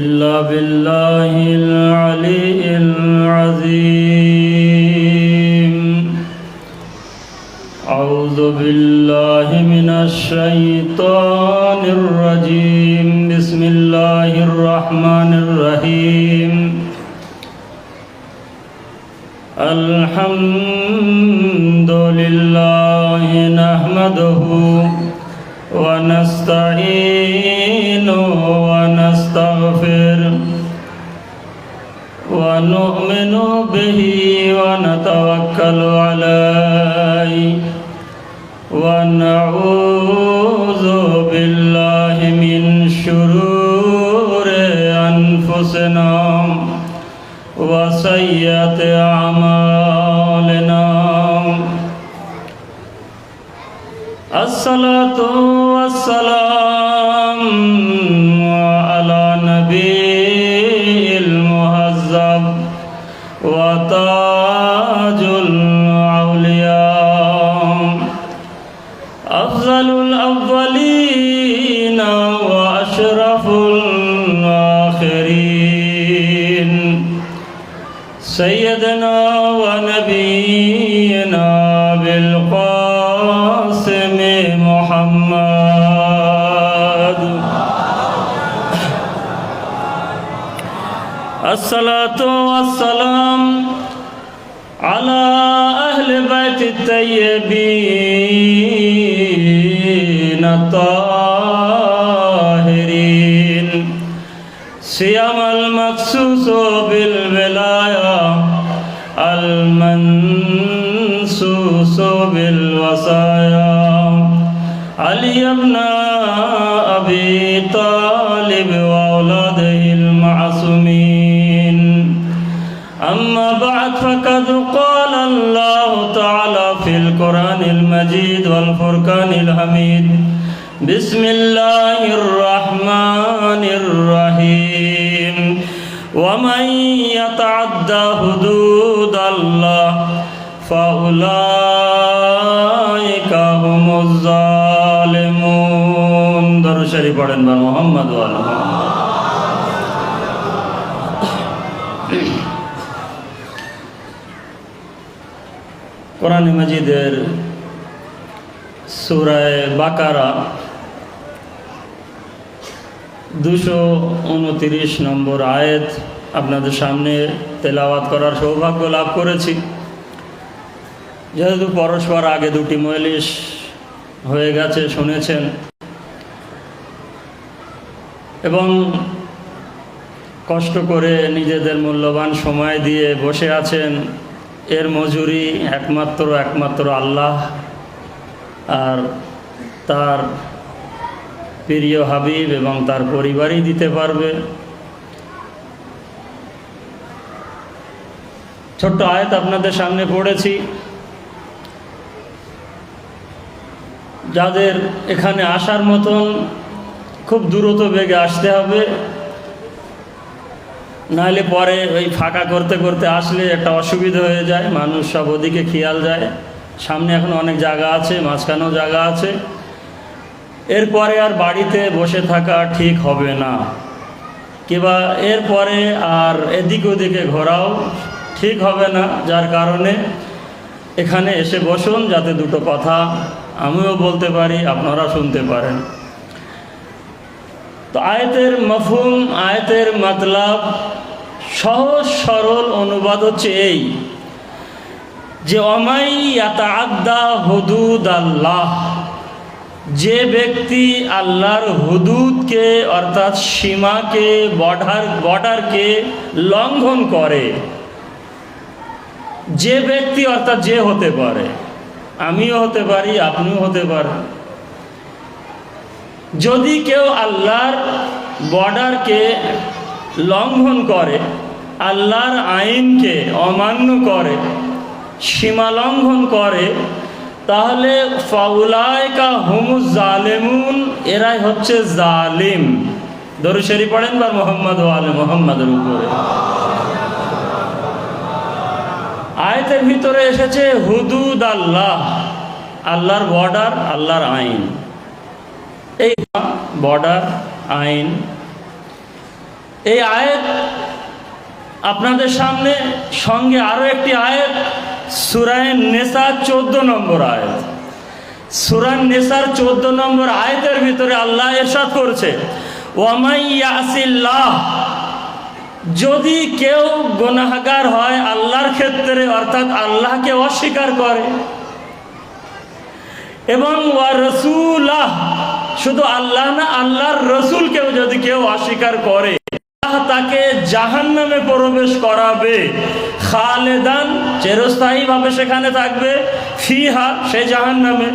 إلا بالله العلي العظيم. أعوذ بالله من الشيطان الرجيم. بسم الله الرحمن الرحيم. الحمد لله نحمده ونستعينه ونستغفره ونؤمن به ونتوكل عليه ونعوذ بالله من شرور أنفسنا وسيئات أعمالنا. الصلاة والسلام على نبي المهذب وتاج الأولياء أفضل الأولين وأشرف الآخرين سيدنا ونبينا بالقاسم محمد. الصلاة والسلام على أهل بيت الطيبين الطاهرين سيما المخصوص بالولاية المنصوص بالوصايا علي بن أبي طالب وأولاده المعصومين. أما بعد فقد قال الله تعالى في القرآن المجيد والفرقان الحميد. بسم الله الرحمن الرحيم. ومن يتعدى حدود الله فأولئك هم الظالمون. درود شریف پڑھیں بر محمد وعلی محمد. কোরআন মাজিদের সূরা বাকারা 229 নম্বর আয়াত আপনাদের সামনে তেলাওয়াত করার সৌভাগ্য লাভ করেছি। যেহেতু পরস্পর আগে দুটি মজলিস হয়ে গেছে, শুনেছেন এবং কষ্ট করে নিজেদের মূল্যবান সময় দিয়ে বসে আছেন, এর মজুরি একমাত্র আল্লাহ আর তার প্রিয় হাবিব এবং তার পরিবারই দিতে পারবে। ছোট্ট আয়াত আপনাদের সামনে পড়েছি। যাদের এখানে আসার মতন খুব দ্রুত বেগে আসতে হবে, নাহলে পরে ওই ফাঁকা করতে করতে আসলে একটা অসুবিধা হয়ে যায়, মানুষ সব ওদিকে খেয়াল যায়। সামনে এখন অনেক জায়গা আছে, মাঝখানেও জায়গা আছে। এরপরে আর বাড়িতে বসে থাকা ঠিক হবে না, কিংবা এরপরে আর এদিক ওদিকে ঘোরাও ঠিক হবে না। যার কারণে এখানে এসে বসুন, যাতে দুটো কথা আমিও বলতে পারি, আপনারা শুনতে পারেন। তো আয়াতের মফহুম, আয়াতের মতলব, সহজ সরল অনুবাদ হচ্ছে এই যে ওমাই ইয়াতাআদ্দা হুদুদাল্লাহ, যে ব্যক্তি আল্লাহর হুদুদকে অর্থাৎ সীমাকে, বর্ডারকে লঙ্ঘন করে, যে ব্যক্তি অর্থাৎ যে হতে পারে, আমিও হতে পারি, আপনিও হতে পারেন। যদি কেউ আল্লাহর বর্ডারকে লঙ্ঘন করে, আল্লাহর আইনকে অমান্য করে, সীমা লঙ্ঘন করে, তাহলে ফাউলাইকা হুমুজ জালিমুন, এরাই হচ্ছে জালিম। দরুদ শরীফ পড়েন বা মুহাম্মদ ওয়া আলে মুহাম্মাদের উপরে। আয়াতের ভিতরে এসেছে হুদুদ আল্লাহ, আল্লাহর বর্ডার, আল্লাহর আইন। এই বর্ডার, আইন, এই আয়াত আপনাদের সামনে, সঙ্গে আরো একটি আয়াত সূরা নিসা 14 নম্বর আয়াত। সূরা নিসার 14 নম্বর আয়াতের ভিতরে আল্লাহ ইরশাদ করেছে, ওয়ামাই ইয়াসিল্লাহ, যদি কেউ গুনাহগার হয় আল্লাহর ক্ষেত্রে, অর্থাৎ আল্লাহকে অস্বীকার করে, এবং ওয়া রাসূলাহ, শুধু আল্লাহ না, আল্লাহর রসুলকেও যদি কেউ অস্বীকার করে, তাকে জাহান্নামে প্রবেশ করাবে, খালেদান, চিরস্থায়ীভাবে সেখানে থাকবে, ফিহা, সে জাহান্নামে,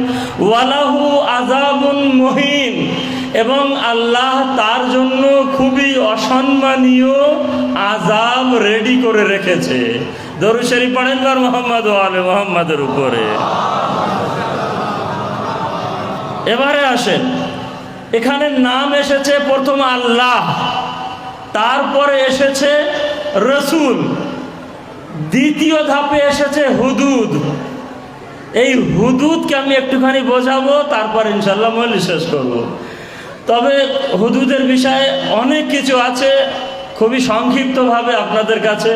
ওয়ালাহু আযাবুন মুহিন, এবং আল্লাহ তার জন্য খুবই অসম্মানীয় আযাব রেডি করে রেখেছে। দরুদ শরীফ পড়েন মুহাম্মদ ওয়া আলে মুহাম্মাদের উপরে। এবারে আসেন, এখানে নাম এসেছে প্রথম আল্লাহ, তারপরে এসেছে রসুল, দ্বিতীয় ধাপে এসেছে হুদুদ। এই হুদুদকে আমি একটুখানি বোঝাবো, তারপর ইনশাল্লাহ মজলিস শেষ করব। তবে হুদুদের বিষয়ে অনেক কিছু আছে, খুবই সংক্ষিপ্তভাবে আপনাদের কাছে,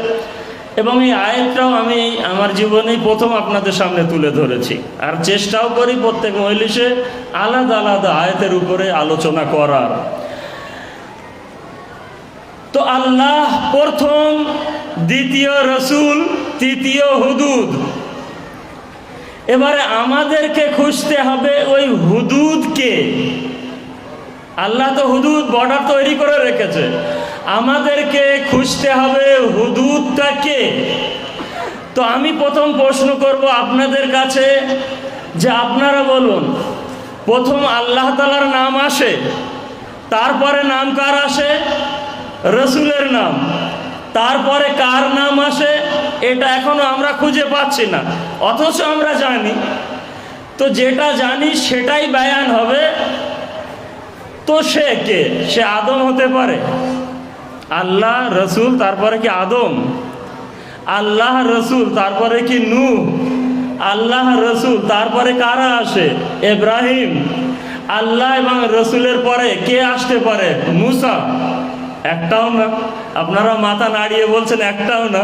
এবং এই আয়াতটাও আমি আমার জীবনেই প্রথম আপনাদের সামনে তুলে ধরেছি, আর চেষ্টাও করি প্রত্যেক মজলিসে আলাদা আলাদা আয়াতের উপরে আলোচনা করার। তো আল্লাহ প্রথম, দ্বিতীয় রসুল, তৃতীয় হুদুদ। এবারে আমাদেরকে খুঁজতে হবে ওই হুদুদকে। আল্লাহ তো হুদুদ, বর্ডার তৈরি করে রেখেছে, আমাদেরকে খুঁজতে হবে হুদুদটাকে। তো আমি প্রথম প্রশ্ন করব আপনাদের কাছে, যে আপনারা বলুন, প্রথম আল্লাহ তাআলার নাম আসে, তারপরে নাম কার আসে? রসুলের নাম, তারপরে কার নাম আসে? এটা এখনো আমরা খুঁজে পাচ্ছি না, অথচ আমরা জানি। তো যেটা জানি সেটাই বয়ান হবে। তো সে কে? সে আদম হতে পারে? আল্লাহ, রসুল, তারপরে কি আদম? আল্লাহ, রসুল, তারপরে কি নূহ? আল্লাহ, রসুল, তারপরে কারা আসে? ইব্রাহিম। আল্লাহ এবং রসুলের পরে কে আসতে পারে? মুসা। একটাও না। আপনারা মাথা নাড়িয়ে বলছেন একটাও না।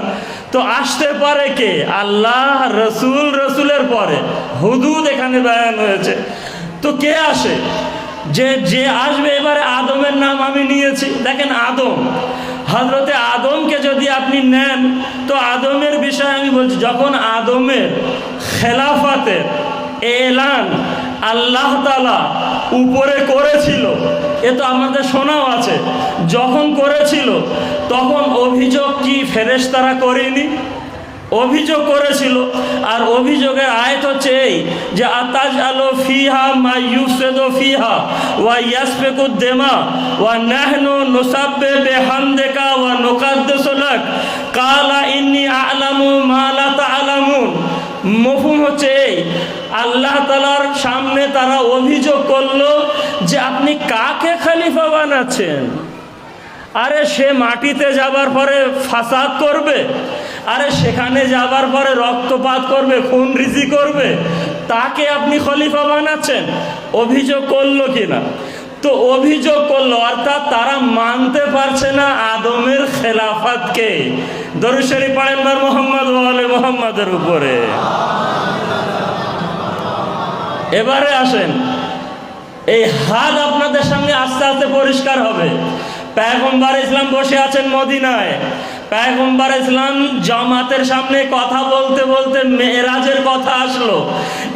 তো আসতে পারে কে? আল্লাহ, রসুল, রসুলের পরে হুদুদ এখানে বয়ান হয়েছে। তো কে আসে? যে আসবে। এবারে আদমের নাম আমি নিয়েছি, দেখেন আদম, হযরতে আদমকে যদি আপনি নেন, তো আদমের বিষয়ে আমি বলছি, যখন আদমের খেলাফতের এলান আল্লাহ তাআলা উপরে করেছিল, এ তো আমাদের শোনাও আছে, যখন করেছিল তখন অভিযোগ কি ফেরেশতারা করেনি? অভিযোগ করেছিল। আর অভিযোগের আয়াত হচ্ছে এই যে আতাজআলু ফিহা মা ইউফসিদু ফিহা ওয়া ইয়াসফিকুদ দিমা ওয়া নাহনু নুসাব্বিহু বিহামদিকা ওয়া নুকাদ্দিসু লাক ক্বালা ইন্নী আ'লামু মা লা তা'লামুন। মফহুম হচ্ছে এই, আল্লাহ তাআলার সামনে তারা অভিযোগ করলো যে আপনি কাকে খলিফা বানাচ্ছেন? আরে সে মাটিতে যাবার পরে ফাসাদ করবে, আরে সেখানে যাবার পরে রক্তপাত করবে, খুন রিজি করবে, তাকে আপনি খলিফা বানাচ্ছেন। অভিযোগ করলো কিনা? তো অভিযোগ করলো, অর্থাৎ তারা মানতে পারছে না আদমের খেলাফতকে। দরুদ শরীফ পড়েন মুহাম্মদ ওয়া আলে মুহাম্মাদের উপরে। এবারে আসেন, এই হাল আপনাদের সামনে আস্তে আস্তে পরিষ্কার হবে। পয়গম্বর ইসলাম বসে আছেন মদিনায়। পয়গম্বর ইসলাম জামাতের সামনে কথা বলতে বলতে মেরাজের কথা আসলো,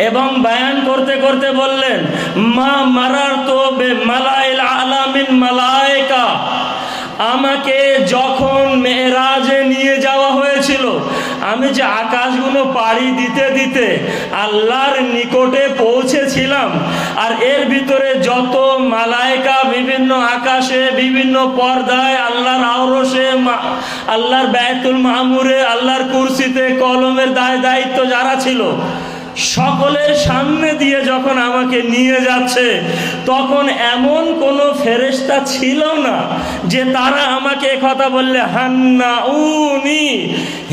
এবং বয়ান করতে করতে বললেন, মা মারারতু বিমালাইল আলা মিন মালায়েকা। আমাকে যখন মেরাজে নিয়ে যাওয়া হয়েছিল, আমি যে আকাশগুলো পাড়ি দিতে দিতে আল্লাহর নিকটে পৌঁছেছিলাম, আর এর ভিতরে যত মালায়েকা বিভিন্ন আকাশে বিভিন্ন পর্দায়, আল্লাহর আরশে, আল্লাহর বাইতুল মামুরে, আল্লাহর কুরসিতে, কলমের দায়িত্ব যারা ছিল, সকলের সামনে দিয়ে যখন আমাকে নিয়ে যাচ্ছে, তখন এমন কোনো ফেরেশতা ছিল না যে তারা আমাকে কথা বললে হান্না উনি,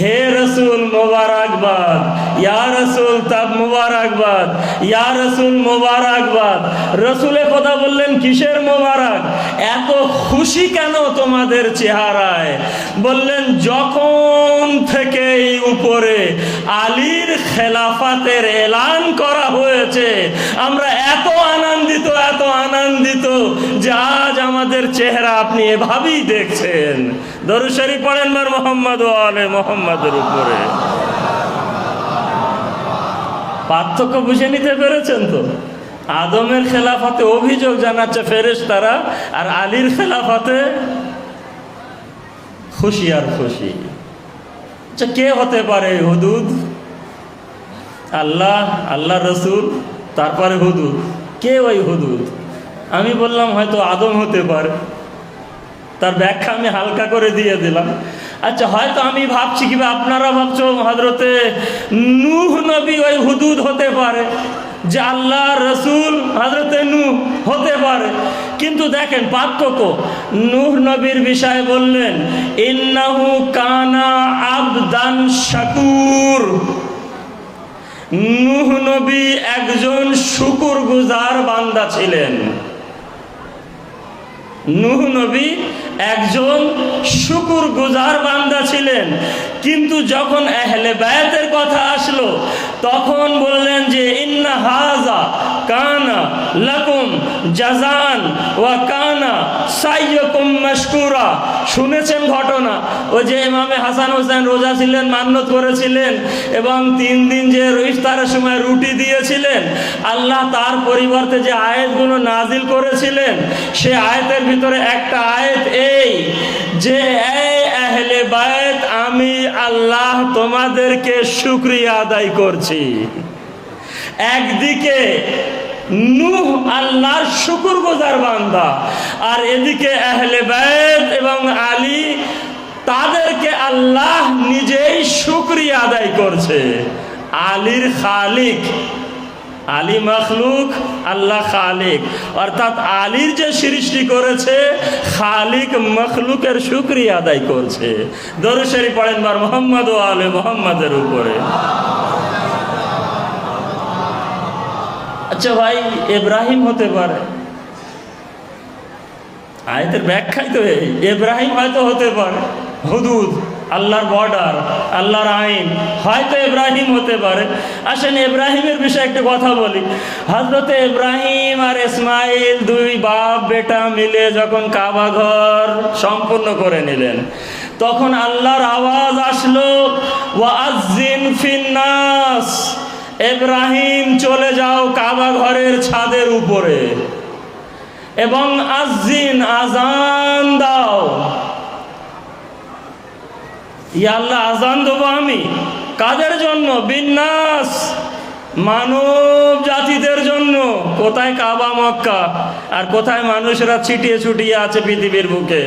হে রসুল মোবারকবাদ, ইয়া রসুল তাব মোবারকবাদ, ইয়া রসুল মোবারকবাদ। রসুলে কথা বললেন কিসের মোবারক, এত খুশি কেন তোমাদের চেহারায়? বললেন যখন থেকে এই উপরে আলীর খেলাফতের এলান করা হয়েছে, আমরা এত আনন্দিত, এত আনন্দিত যে আজ আমাদের চেহারা আপনি এভাবেই দেখছেন। দরুদ শরীফ পড়েন মার মোহাম্মদ ও আলে মোহাম্মদের উপরে। পার্থক্য বুঝে নিতে পেরেছেন তো? আদমের খেলাফতে অভিযোগ জানাচ্ছে ফেরেশতারা, আর আলীর খেলাফতে খুশি আর খুশি। আচ্ছা, কে হতে পারে হুদুদ? আল্লাহ, আল্লাহ রসুল, তারপরে হুদুদ। কে ওই হুদুদ? আমি বললাম হয়তো আদম হতে পারে, তার ব্যাখ্যা আমি হালকা করে দিয়ে দিলাম। আচ্ছা, হয়তো আমি ভাবছি কিংবা আপনারা ভাবছো হযরতে নূহ নবী ওই হুদুদ হতে পারে, যে আল্লাহ রসুল হযরতে নূহ হতে পারে। কিন্তু দেখেন পার্থক্য। নূহ নবীর বিষয়ে বললেন ইন্নাহু কানা আবদান শাকুর। নূহ নবী একজন শুকরগুজার বান্দা ছিলেন। নূহ নবী একজন শুকরগুজার বান্দা ছিলেন। কিন্তু যখন আহলে বায়তের কথা আসলো, তখন বললেন যে ইন্না হাযা কানা লাকুম জাযান ওয়া কানা সাইয়ুকুম মাশকুরা। শুনেছেন ঘটনা, ওই যে ইমামে হাসান হোসেন রোজা ছিলেন, মান্নত করেছিলেন এবং 3 দিন যে ইফতারের সময় রুটি দিয়েছিলেন, আল্লাহ তার পরিবর্তে যে আয়াতগুলো নাজিল করেছিলেন, সে আয়াতের ভিতরে একটা আয়াত এই যে এই আহলে বায়ত, আমি আল্লাহ তোমাদেরকে শুকরিয়া আদায় করছি। একদিকে নূহ আল্লাহর শুকরগুজার বান্দা, আর এদিকে আহলে বায়ত এবং আলী, তাদেরকে আল্লাহ নিজেই শুকরিয়া আদায় করছে। আলীর খালিক, আলী মখলুক, আল্লাহ খালিক, অর্থাৎ আলীর যে সৃষ্টি করেছে, খালিক মখলুকের শুকরিয়া আদায় করছে। দরুদ শরীফ পড়েন বার মোহাম্মদ ও আলে মোহাম্মদের উপরে। আচ্ছা ভাই, ইব্রাহিম হতে পারে, আয়াতের ব্যাখ্যাই তো এই, ইব্রাহিম হয়তো হতে পারে। হুদুদ, আল্লাহর বর্ডার, আল্লাহর আইন, হয়তো ইব্রাহিম হতে পারে। আসেন ইব্রাহিমের বিষয়ে একটু কথা বলি। হযরতে ইব্রাহিম আর ইসমাইল 2 বাপ বেটা মিলে যখন কাবা ঘর সম্পূর্ণ করে নিলেন, তখন আল্লাহর আওয়াজ আসলো ওয়াজ্জিন ফিন্নাস, ইব্রাহিম চলে যাও কাবা ঘরের ছাদের উপরে এবং আজ্জিন, আজান দাও। ইয়া আল্লাহ, আজান দেবো আমি কাদের জন্য? বিন্নাস, মানব জাতিদের জন্য। কোথায় কাবা মক্কা, আর কোথায় মানুষেরা ছিটিয়ে ছুটিয়ে আছে পৃথিবীর বুকে?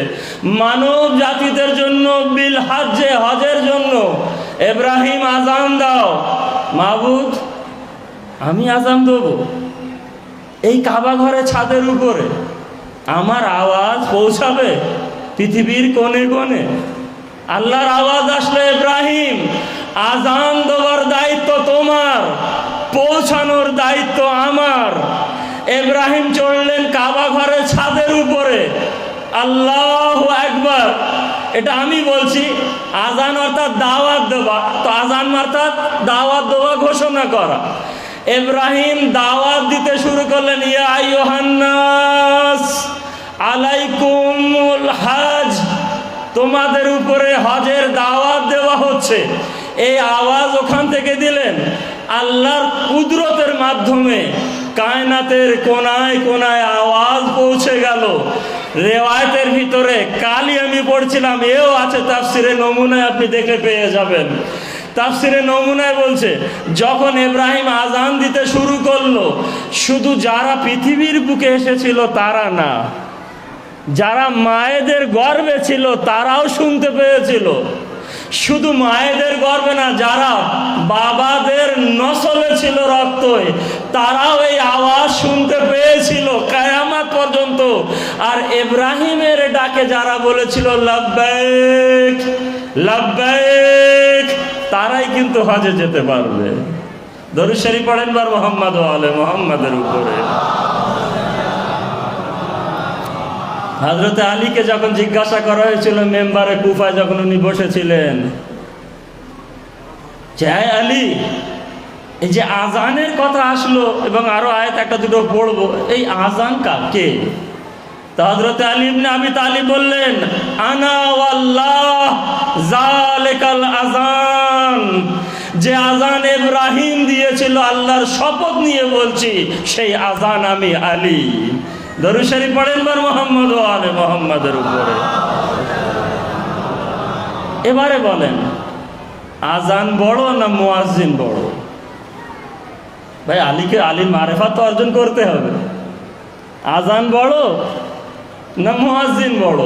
মানব জাতিদের জন্য, বিল হজ্জে, হজের জন্য। ইব্রাহিম আজান দাও। মাবুদ, আমি আজান দেবো এই কাবা ঘরে ছাদের উপরে? আমার আওয়াজ পৌঁছাবে পৃথিবীর কোণে কোণে? আল্লাহর আওয়াজ আসলে ইব্রাহিম, আজান দেওয়ার দায়িত্ব তোমার, পৌঁছানোর দায়িত্ব আমার। ইব্রাহিম চড়লেন কাবা ঘরের ছাদের উপরে। আল্লাহু আকবার, এটা আমি বলছি। আজান অর্থাৎ দাওয়াত দেওয়া, তো আজান অর্থাৎ দাওয়াত দেওয়া, ঘোষণা করা। ইব্রাহিম দাওয়াত দিতে শুরু করলেন, ইয়া আইয়ুহান নাস আলাইকুমুল হজ, তোমাদের উপরে হজের দাওয়াত দেওয়া হচ্ছে। এই আওয়াজ ওখান থেকে দিলেন। আল্লাহর কুদরতের মাধ্যমে কায়নাতের কোনায় কোনায় আওয়াজ পৌঁছে গেল। রেওয়ায়তের ভিতরে কালই আমি পড়ছিলাম, এও আছে তাফসিরে নমুনায়, আপনি দেখে পেয়ে যাবেন। তাফসিরে নমুনায় বলছে, যখন ইব্রাহিম আজান দিতে শুরু করলো, শুধু যারা পৃথিবীর বুকে এসেছিল তারা না, যারা মায়েদের গর্ভে ছিল তারাও শুনতে পেয়েছিল। শুধু মায়েদের গর্বে না, যারা বাবাদের নসলে ছিল রক্ত, তারাও এই আওয়াজ শুনতে পেয়েছিল কিয়ামত পর্যন্ত। আর ইব্রাহিমের ডাকে যারা বলেছিল লাব্বাইক লাব্বাইক, তারাই কিন্তু হজে যেতে পারবে। দরুদ শরীফ পড়েন বার মুহাম্মদ ওয়া আলে মুহাম্মাদের উপরে। হযরত আলীকে যখন জিজ্ঞাসা করা হয়েছিল মেম্বারে কুফায়, যখন উনি বসেছিলেন, যে আলী, এই যে আজানের কথা আসলো এবং আরো আয়াত একটা দুটো পড়বো, এই আজান কাকে? তো হযরত আলী ইবনে আবি তালিব বললেন, আনা ওয়াল্লাহ যালিকাল আজান, যে আজান ইব্রাহিম দিয়েছিল, আল্লাহর শপথ নিয়ে বলছি, সেই আজান আমি আলী। দরুদ শরীফ পড়েন বার মুহাম্মদ ওয়া আলে মুহাম্মাদের উপরে। এবারে বলেন, আজান বড় না মুয়াজ্জিন বড়? ভাই, আলীর মারেফাত তো অর্জন করতে হবে। আজান বড় না মুয়াজ্জিন বড়?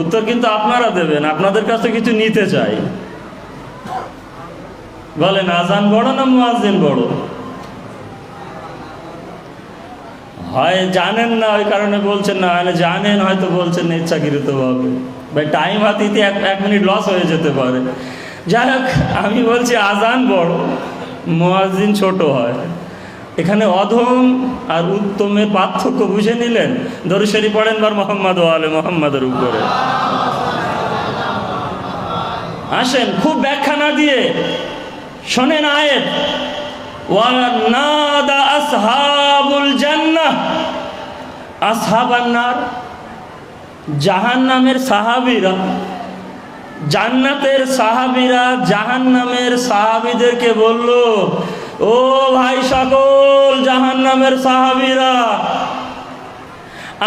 উত্তর কিন্তু আপনারা দেবেন, আপনাদের কাছে কিছু নিতে চাই। বলেন, আজান বড় না মুয়াজ্জিন বড়? হয় জানেন না ওই কারণে বলছেন না, জানেন হয়তো বলছেন না ইচ্ছাকৃতভাবে। ভাই, টাইম হাতিতে এক মিনিট লস হয়ে যেতে পারে। যাই হোক, আমি বলছি আজান বড়, মুয়াজ্জিন ছোট হয়। এখানে অধম আর উত্তমের পার্থক্য বুঝে নিলেন? দরুদ শরীফ পড়েন বার মুহাম্মদ ওয়া আলে মুহাম্মাদের উপরে। আসেন, খুব ব্যাখ্যা না দিয়ে শোনেন আয়াত। ওয়া নাদা আসহাবুল জান্নাহ আসহাবান নার, জাহান্নামের সাহাবীরা, জান্নাতের সাহাবীরা জাহান্নামের সাহাবীদেরকে বলল, ও ভাই সকল জাহান্নামের সাহাবীরা,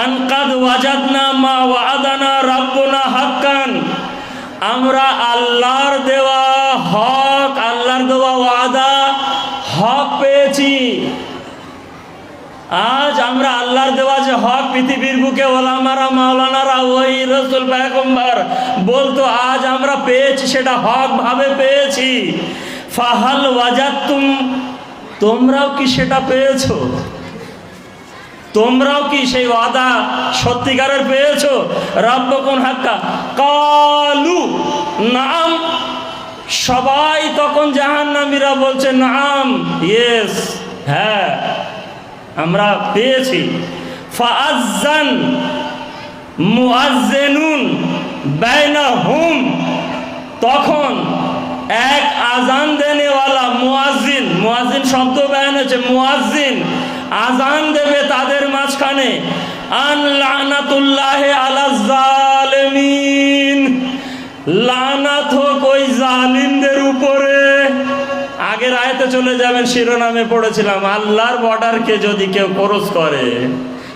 আনকাদ ওয়াজাদনা মা ওয়াদানা রাব্বুনা হাক্কান, আমরা আল্লাহর দেওয়া হক, আল্লাহর দেওয়া ওয়াদা হক পেয়েছি। আজ আমরা আল্লাহর দেওয়া যে হক, পৃথিবীর বুকে ওলামারা মাওলানারা ওই রাসূল পয়গম্বর বলতো, আজ আমরা পেয়েছি, সেটা হক ভাবে পেয়েছি। ফাহাল ওয়াজাদতুম, তোমরাও কি সেটা পেয়েছো? তোমরাও কি সেই ওয়াদা সত্যিকারের পেয়েছো? রাব্বুকুম হাক্কা কালু নাম, সবাই তখন জাহান্নামীরা বলছে নাম, ইয়েস, হ্যাঁ আমরা পেয়েছি। ফাআযান মুআজ্জিনুন বাইনাহুম, তখন এক আজান দেনেওয়ালা মুয়াজ্জিন, মুয়াজ্জিন শব্দ ব্যবহার হয়েছে, মুয়াজ্জিন আজান দেবে তাদের মাঝখানে, আন লানাতুল্লাহি আলাজ জালিমিন, লানাত হোক ওই জালিমদের উপরে। আগের আয়াতে চলে যাবেন, শিরোনামে পড়েছিলাম, আল্লাহর বর্ডারকে যদি কেউ ক্রস করে,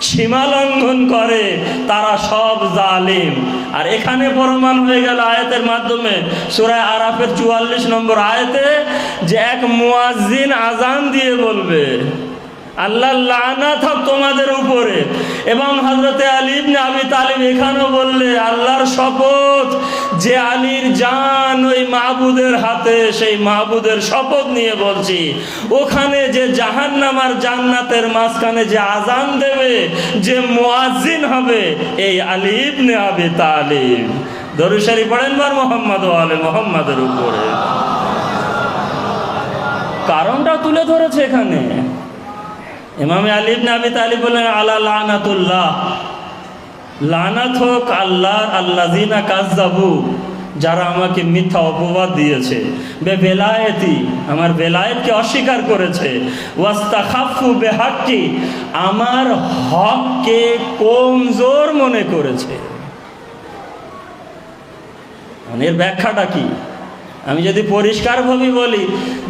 সীমা লঙ্ঘন করে, তারা সব জালিম। আর এখানে প্রমাণ হয়ে গেল আয়াতের মাধ্যমে, সূরা আরাফের 44 নম্বর আয়াতে, যে এক মুয়াজ্জিন আজান দিয়ে বলবে, আল্লাহর লানাত হোক তোমাদের উপরে। এবং হযরতে আলী ইবনে আবি তালিব এখানেও বললে, আল্লাহর শপথ, যে আলীর জান ওই মাহবুদের হাতে, সেই মাহবুদের শপথ নিয়ে বলছি, ওখানে যে জাহান্নাম আর জান্নাতের মাঝখানে যে আজান দেবে, যে মুয়াজ্জিন হবে, এই আলী ইবনে আবি তালিব। দরুদ শরীফ পড়েন বার মুহাম্মদ ওয়া আলে মুহাম্মাদের উপরে। কারণটা তুলে ধরেছে এখানে। ইমাম আলী ইবনে আবি তালিব বলেন, আলা লানাতুল্লাহ, লানাত হোক আল্লাহর, আল্লাযিনা কাযযাবু, যারা আমাকে মিথ্যা অপবাদ দিয়েছে, বেলায়েতি, আমার বেলায়েতকে অস্বীকার করেছে, ওয়াস্তাখাফু বিহাক্কি, আমার হককে কমজোর মনে করেছে। এর ব্যাখ্যাটা কি? আমি যদি পরিষ্কারভাবে বলি,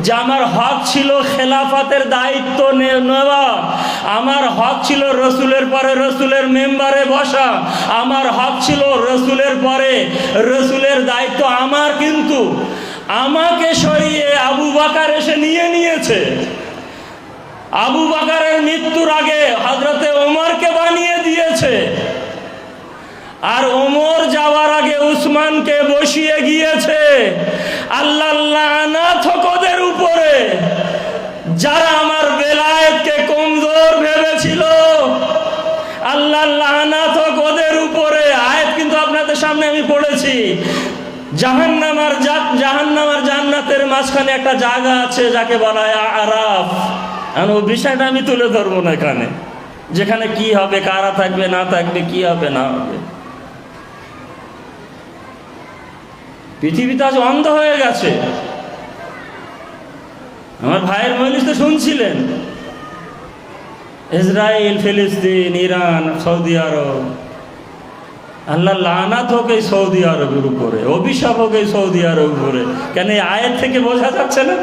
যে আমার হক ছিল খেলাফতের দায়িত্ব নেওয়া, আমার হক ছিল রসুলের পরে রসুলের মেম্বারে বসা, আমার হক ছিল রসুলের পরে রসুলের দায়িত্ব আমার, কিন্তু আমাকে সরিয়ে আবু বকর এসে নিয়েছে। আবু বকরের মৃত্যুর আগে হযরতে ওমরকে বানিয়ে দিয়েছে। আর ওমর যাওয়ার আগে উসমানকে বসিয়ে গিয়েছে। আল্লাহ লানাত হোক ওদের উপরে, যারা আমার বেলায়েতকে কমজোর ভেবেছিল। আল্লাহ লানাত হোক ওদের উপরে। আয়াত কিন্তু আপনাদের সামনে আমি পড়েছি। জাহান্নাম আর জান্নাতের মাঝখানে একটা জায়গা আছে যাকে বলা হয় আরাফ। আর ওই বিষয়টা আমি তুলে ধরবো না এখানে, যেখানে কি হবে, কারা থাকবে না থাকবে, কি হবে না হবে। পৃথিবীতে আজ অন্ধ হয়ে গেছে। আমার ভাইয়ের মজলিস তো শুনছিলেন, ইসরায়েল, ফিলিস্তিন, ইরান, সৌদি আরব। আল্লাহ লানাত হোক এই সৌদি আরবের উপরে, অভিশাপ হোক এই সৌদি আরবের উপরে। কেন এই আয়াত থেকে বোঝা যাচ্ছে না?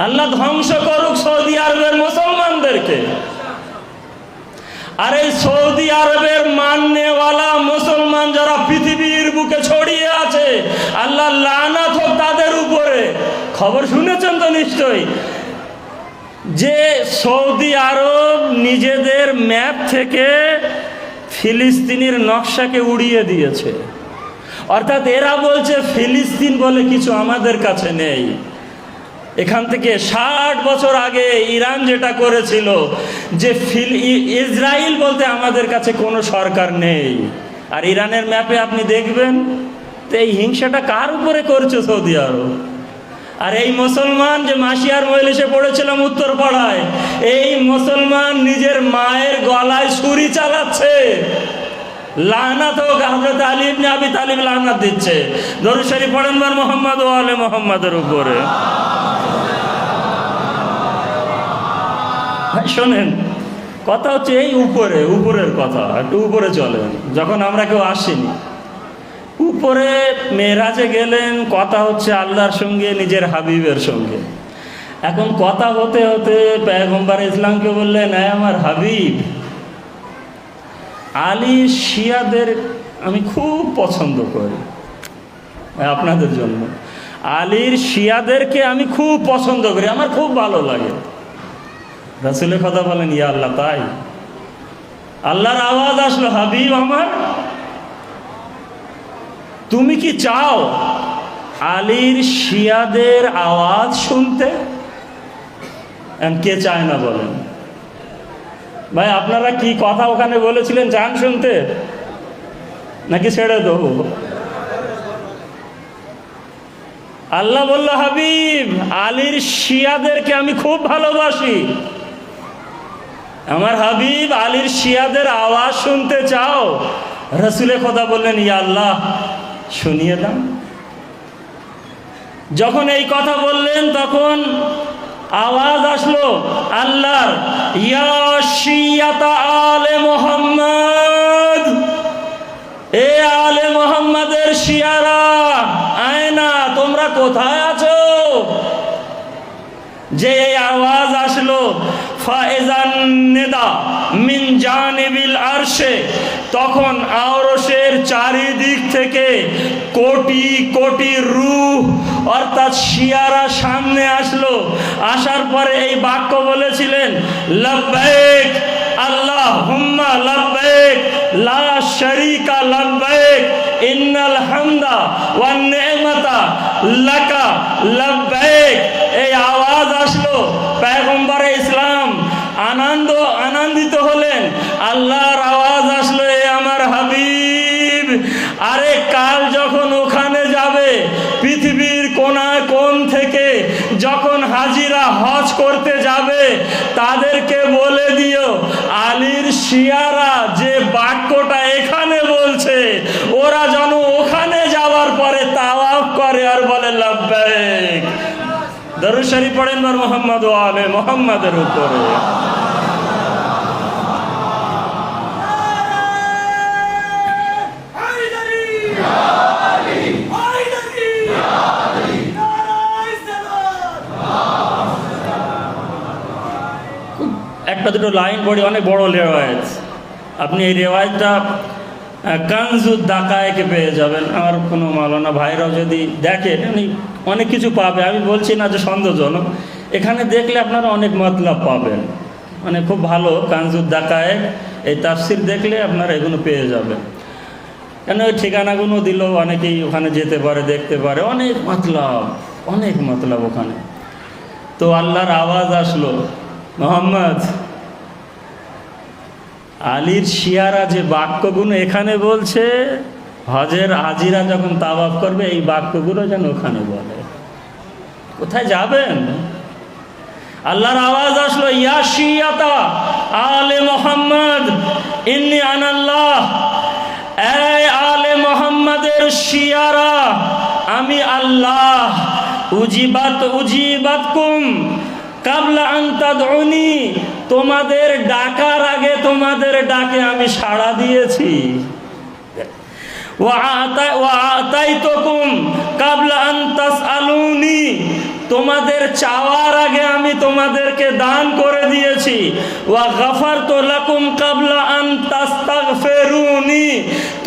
আল্লাহ ধ্বংস করুক সৌদি আরবের মুসলমানদেরকে। আর এই সৌদি আরবের মাননেওয়ালা মুসলমান যারা পৃথিবীর বুকে ছড়িয়ে আছে, আল্লাহ লানাত হোক তাদের উপরে। খবর শুনেছেন তো নিশ্চয়ই, যে সৌদি আরব নিজেদের ম্যাপ থেকে ফিলিস্তিনের নকশাকে উড়িয়ে দিয়েছে। অর্থাৎ এরা বলছে ফিলিস্তিন বলে কিছু আমাদের কাছে নেই। এখান থেকে 60 বছর আগে ইরান যেটা করেছিল, যে ইসরায়েল বলতে আমাদের কাছে কোনো সরকার নেই। আর ইরানের ম্যাপে আপনি দেখবেন তো এই হিংসাটা কার উপরে করছে সৌদি আরব। আর এই মুসলমান যে মাসিয়ার মজলিসে পড়েছিলাম উত্তরপাড়ায়, এই মুসলমান নিজের মায়ের গলায় ছুরি চালাচ্ছে। লানাত হোক, হযরত আলী ইবনে আবি তালিব লানাত দিচ্ছে। দরুদ শরীফ পড়েন বার মুহাম্মদ ওয়া আলে মুহাম্মাদের উপরে। ভাই শোনেন, কথা হচ্ছে এই উপরের কথা। একটু উপরে চলেন। যখন আমরা কেউ আসিনি, উপরে মেরাজে গেলেন, কথা হচ্ছে আল্লাহর সঙ্গে, নিজের হাবিবের সঙ্গে। এখন কথা হতে হতে পয়গম্বর ইসলামকে বললেন, আমার হাবিব, আলী শিয়াদের আমি খুব পছন্দ করি, আপনাদের জন্য আলীর শিয়াদেরকে আমি খুব পছন্দ করি, আমার খুব ভালো লাগে। রাসূলের কথা বলেন, ইয়া আল্লাহ, তাই? আল্লাহর আওয়াজ আসলো, হাবিব আমার, তুমি কি চাও আলীর শিয়াদের আওয়াজ শুনতে? কে চায় না বলেন? ভাই আপনারা কি কথা ওখানে বলেছিলেন, চান শুনতে নাকি ছেড়ে দেবো? আল্লাহ বলল, হাবিব, আলীর শিয়াদেরকে আমি খুব ভালোবাসি। আমার হাবিব, আলীর শিয়াদের আওয়াজ শুনতে চাও? রাসূলের কথা বললেন, ইয়া আল্লাহ, শুনিয়ে দাও। যখন এই কথা বললেন তখন আওয়াজ আসলো আল্লাহর, ইয়া শিয়াতা আলে মুহাম্মদ, এ আলে মুহাম্মাদের শিয়ারা, আয়না, তোমরা কোথায় আছো? যে এই আওয়াজ আসলো, ফাইজান নিদা মিন জানিবিল আরশে, তখন আরশের চারিদিক থেকে কোটি কোটি রূহ অর্থাৎ শিয়ারা সামনে আসলো। আসার পরে এই বাক্য বলেছিলেন, লাব্বাইক আল্লাহুম্মা লাব্বাইক লা শারীকা লাব্বাইক ইন্নাল হামদা ওয়ান নি'মাতা লাকা লাব্বাইক। এই আওয়াজ আসলো, পয়গম্বর ইসলাম আনন্দিত হলেন। আল্লাহর আওয়াজ আসলো, এ আমার হাবিব, আরে কাল যখন ওখানে যাবে, পৃথিবীর কোন থেকে যখন হাজিরা হজ করতে যাবে, তাদেরকে বলে দিও আলীর শিয়ারা যে বাক্যটা এখানে বলছে, ওরা যেন ওখানে যাওয়ার পরে তাওয়াফ করে আর বলে লাব্বাইক। দরুদ শরীফ পড়েন বার মুহাম্মদ ওয়া আলে মুহাম্মাদের উপরে। একটা দুটো লাইন পড়ি, অনেক বড় রেওয়ায়েত। আপনি এই রেওয়ায়েতটা কানজুদ দাকায়েকে পেয়ে যাবেন। আমার কোনো মাওলানা ভাইরাও যদি দেখেন, উনি অনেক কিছু পাবে। আমি বলছি না যে সন্দেহজনক, এখানে দেখলে আপনারা অনেক মতলব পাবেন। মানে খুব ভালো কানজুদ দাকায়েক, এই তাফসির দেখলে আপনারা এগুলো পেয়ে যাবেন। কেন ওই ঠিকানাগুলো দিলেও অনেকেই ওখানে যেতে পারে, দেখতে পারে, অনেক মতলব ওখানে। তো আল্লাহর আওয়াজ আসলো, মোহাম্মদ, আলীর শিয়ারা যে বাক্যগুলো এখানে বলছে, হজের হাজিরা যখন তাওয়াফ করবে এই বাক্যগুলো যেন ওখানে বলে। কোথায় যাবেন? আল্লাহর আওয়াজ আসলো, ইয়া শিয়াতা আলে মোহাম্মদ ইন্নী আনাল্লাহ, এই আলে মোহাম্মদের শিয়ারা, আমি আল্লাহ। উজিবাতকুম কাবলা আন তাদউনি, তোমাদের ডাকার আগে তোমাদের ডাকে আমি সাড়া দিয়েছি। ওয়া আতাইতুকুম কাবলা আন তাসআলুনি, তোমাদের চাওয়ার আগে আমি তোমাদেরকে দান করে দিয়েছি। ওয়া গাফারতু লাকুম কাবলা আন তাস্তাগফিরুনি,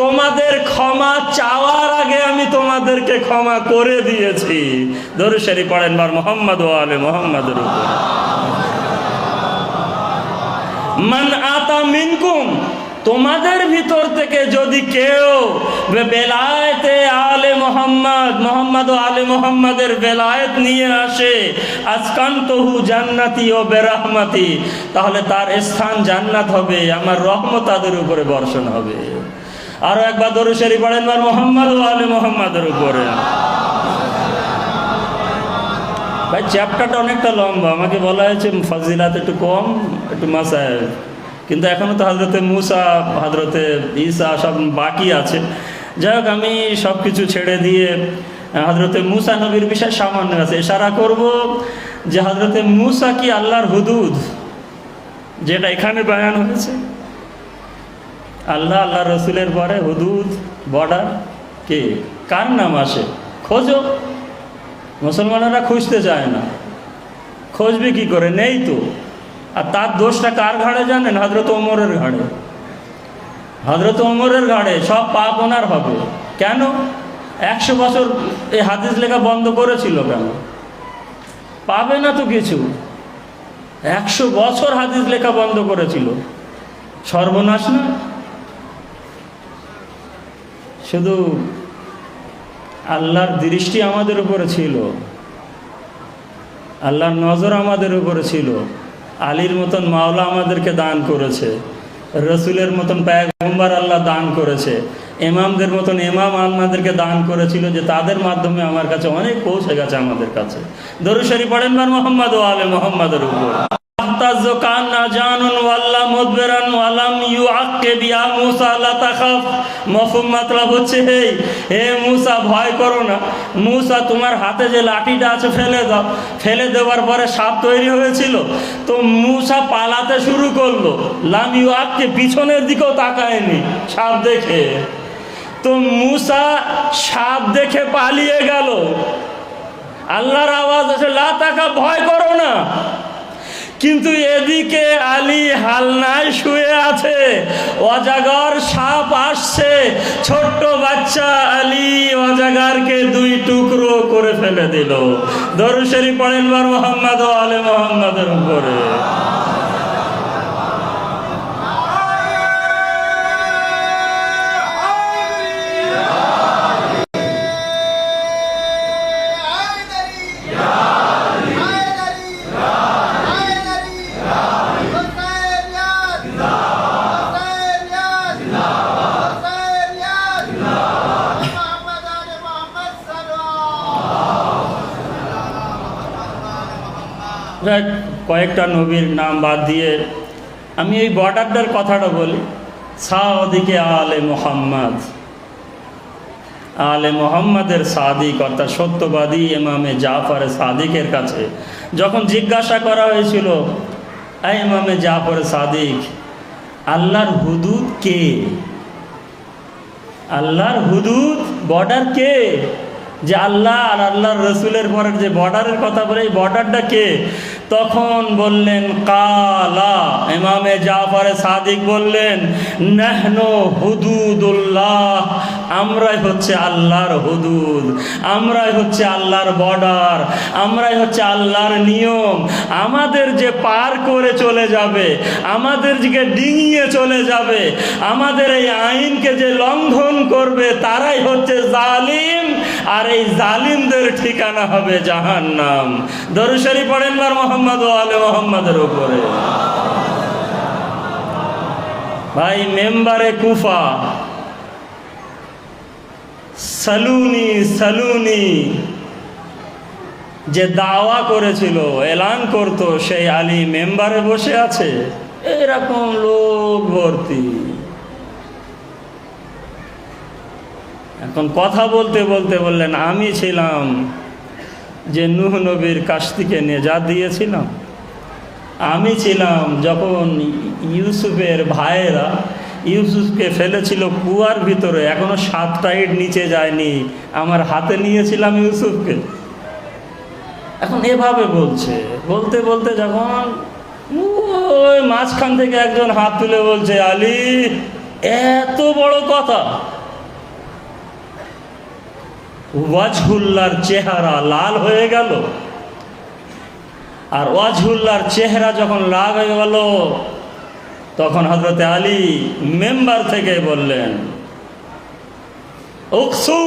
তোমাদের ক্ষমা চাওয়ার আগে আমি তোমাদেরকে ক্ষমা করে দিয়েছি। দরুদ শরীফ পড়েন বার মুহাম্মদ ওয়া আলে মুহাম্মাদের উপর। মান আতা মিনকুম, তোমাদের ভিতর থেকে যদি কেউ বেলায়েতে আলে মোহাম্মদ ও আলে মোহাম্মদের বেলায়েত নিয়ে আসে, আসকান্তহু জান্নাতি ও বেরাহমাতি, তাহলে তার স্থান জান্নাত হবে, আমার রহমত তাদের উপরে বর্ষণ হবে। আরো একবার দরুদ শরীফ পড়েন বার মুহাম্মদ ও আলে মোহাম্মদের উপরে। ভাই চ্যাপ্টারটা অনেকটা লম্বা, আমাকে বলা হয়েছে ফাজিলাত একটু কম, একটু মাসায়েল, কিন্তু এখনও তো হজরতে মুসা, হজরতে ঈসা সব বাকি আছে। যাই হোক, আমি সব কিছু ছেড়ে দিয়ে হজরতে মুসা নবীর বিষয়ে সামান্য আছে ইশারা করব, যে হজরতে মুসা কি আল্লাহর হুদুদ, যেটা এখানে বয়ান হয়েছে। আল্লাহ রসুলের পরে হুদুদ, বর্ডার কে, কার নাম আসে? খোঁজো। মুসলমানেরা খুঁজতে চায় না, খুঁজবে কি করে? নেই তো। আর তার দোষটা কার ঘাড়ে জানেন? হজরত ওমরের ঘাড়ে। হজরত ওমরের ঘাড়ে সব পাপ ওনার হবে। কেন? 100 বছর এই হাদিস লেখা বন্ধ করেছিল কেন? পাবে না তো কিছু। 100 বছর হাদিস লেখা বন্ধ করেছিল, সর্বনাশ না? শুধু আল্লাহর দৃষ্টি আমাদের উপরে ছিল, আল্লাহর নজর আমাদের উপরে ছিল। আলীর মতন মাওলা আমাদেরকে দান করেছে, রসুলের মতন পয়গম্বর আল্লাহ দান করেছে, ইমামদের মতন ইমাম আমাদেরকে দান করেছিল, যে তাদের মাধ্যমে আমার কাছে অনেক পৌঁছে গেছে আমাদের কাছে। দরুদ শরীফ পড়েন বার মুহাম্মদ ও আলে মুহাম্মাদের উপর। মতলব হচ্ছে, হে মুসা, ভয় করো না। মুসা, তোমার হাতে যে লাঠিটা আছে ফেলে দাও। ফেলে দেওয়ার পরে সাপ তৈরি হয়েছিল, তো মুসা পালাতে শুরু করলো। লাম ইউআককে, পিছনের দিকেও তাকায়নি সাপ দেখে। তো মুসা সাপ দেখে পালিয়ে গেল। আল্লাহর আওয়াজ আছে, লা তাকা, ভয় করো না। কিন্তু এদিকে আলী হালনায় শুয়ে আছে, অজাগর সাপ আসছে, ছোট্ট বাচ্চা আলী অজাগরকে 2 টুকরো করে ফেলে দিল। দরুদ শরীফ পড়েন বার মুহাম্মদ ও আলে মুহাম্মাদের উপরে। কয়েকটা নবীর নাম বাদ দিয়ে আমি এই বর্ডারটার কথাটা বলি। সাদিকে আলে মোহাম্মদ, আলে মোহাম্মদের সাদিক অর্থাৎ সত্যবাদী ইমামে জাফর সাদিকের কাছে যখন জিজ্ঞাসা করা হয়েছিল, এই ইমামে জাফর সাদিক, আল্লাহর হুদুদ কে? আল্লাহর হুদুদ, বর্ডার কে? যে আল্লাহ আর আল্লাহর রসুলের পরের যে বর্ডারের কথা বলে, এই বর্ডারটা কে? তখন বললেন কালা, ইমামে জাফর সাদিক বললেন, নাহনু হুদুদুল্লাহ, আমরাই হচ্ছে আল্লাহর হুদুদ, আমরাই হচ্ছে আল্লাহর বর্ডার, আমরাই হচ্ছে আল্লাহর নিয়ম। আমাদের যে পার করে চলে যাবে, আমাদের যে ডিঙিয়ে চলে যাবে, আমাদের এই আইনকে যে লঙ্ঘন করবে, তারাই হচ্ছে জালিম, আর এই জালিমদের ঠিকানা হবে জাহান্নাম। দরুদ শরীফ পড়েন বার মুহাম্মদ ওয়া আলে মুহাম্মাদের উপরে। ভাই, মেম্বারে কুফা সালুনি সালুনি যে দাওয়া করেছিল, এলান করত, সেই আলী মেম্বারে বসে আছে, এরকম লোক ভর্তি। এখন কথা বলতে বলতে বললেন, আমি ছিলাম যে নূহ নবীর কাশতিকে নেজাত দিয়েছিলাম, আমি ছিলাম যখন ইউসুফের ভাইয়েরা ইউসুফকে ফেলেছিল কুয়ার ভিতরে, এখনো 7টা ইট নিচে যায়নি, আমার হাতে নিয়েছিলাম ইউসুফকে। এখন এভাবে বলছে, বলতে বলতে যখন ওই মাঝখান থেকে একজন হাত তুলে বলছে, আলী এত বড় কথা। ওয়াজহুল্লাহর চেহারা লাল হয়ে গেল, আর ওয়াজহুল্লাহর চেহারা যখন লাল হয়ে গেল, তখন হযরতে আলী মেম্বার থেকে বললেন, উকসু,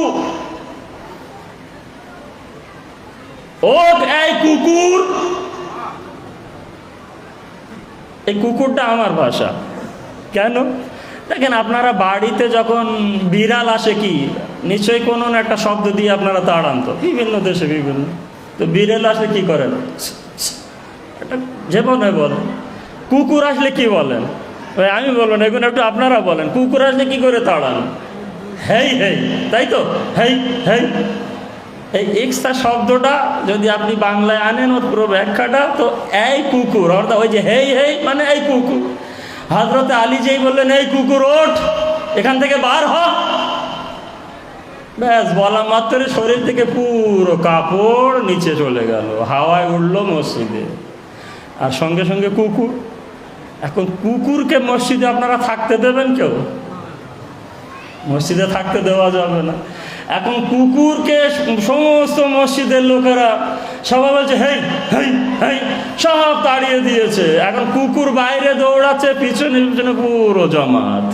ওঠ এই কুকুর। এই কুকুরটা আমার ভাষা। কেন? দেখেন, আপনারা বাড়িতে যখন বিড়াল আসে, কি নিশ্চয়ই কোনো না একটা শব্দ দিয়ে আপনারা তাড়ান, তো বিভিন্ন দেশে বিভিন্ন। তো বিড়াল আসলে কি করেন? এটা যেমন বলেন। কুকুর আসলে কি বলেন? আমি বলবো না, এখন একটু আপনারা বলেন, কুকুর আসলে কি করে তাড়ান? হেই হেই, তাই তো? হেই হেই। এই এক্সট্রা শব্দটা যদি আপনি বাংলায় আনেন, ওর পুরো ব্যাখ্যাটা তো এই কুকুর, অর্থাৎ ওই যে হেই হেই মানে এই কুকুর। হযরতে আলী যেই বললেন, এই কুকুর ওঠ, এখান থেকে বার হ, ব্যাস বলা মাত্র শরীর থেকে পুরো কাপড় নিচে চলে গেল, হাওয়ায় উঠলো মসজিদে, আর সঙ্গে সঙ্গে কুকুর। এখন কুকুরকে মসজিদে আপনারা থাকতে দেবেন? কেউ মসজিদে থাকতে দেওয়া যাবে না। এখন কুকুরকে সমস্ত মসজিদের লোকেরা সবাই বলছে হেই হেই হেই, সব তাড়িয়ে দিয়েছে। এখন কুকুর বাইরে দৌড়াচ্ছে, পিছনে পিছনে পুরো জমাত।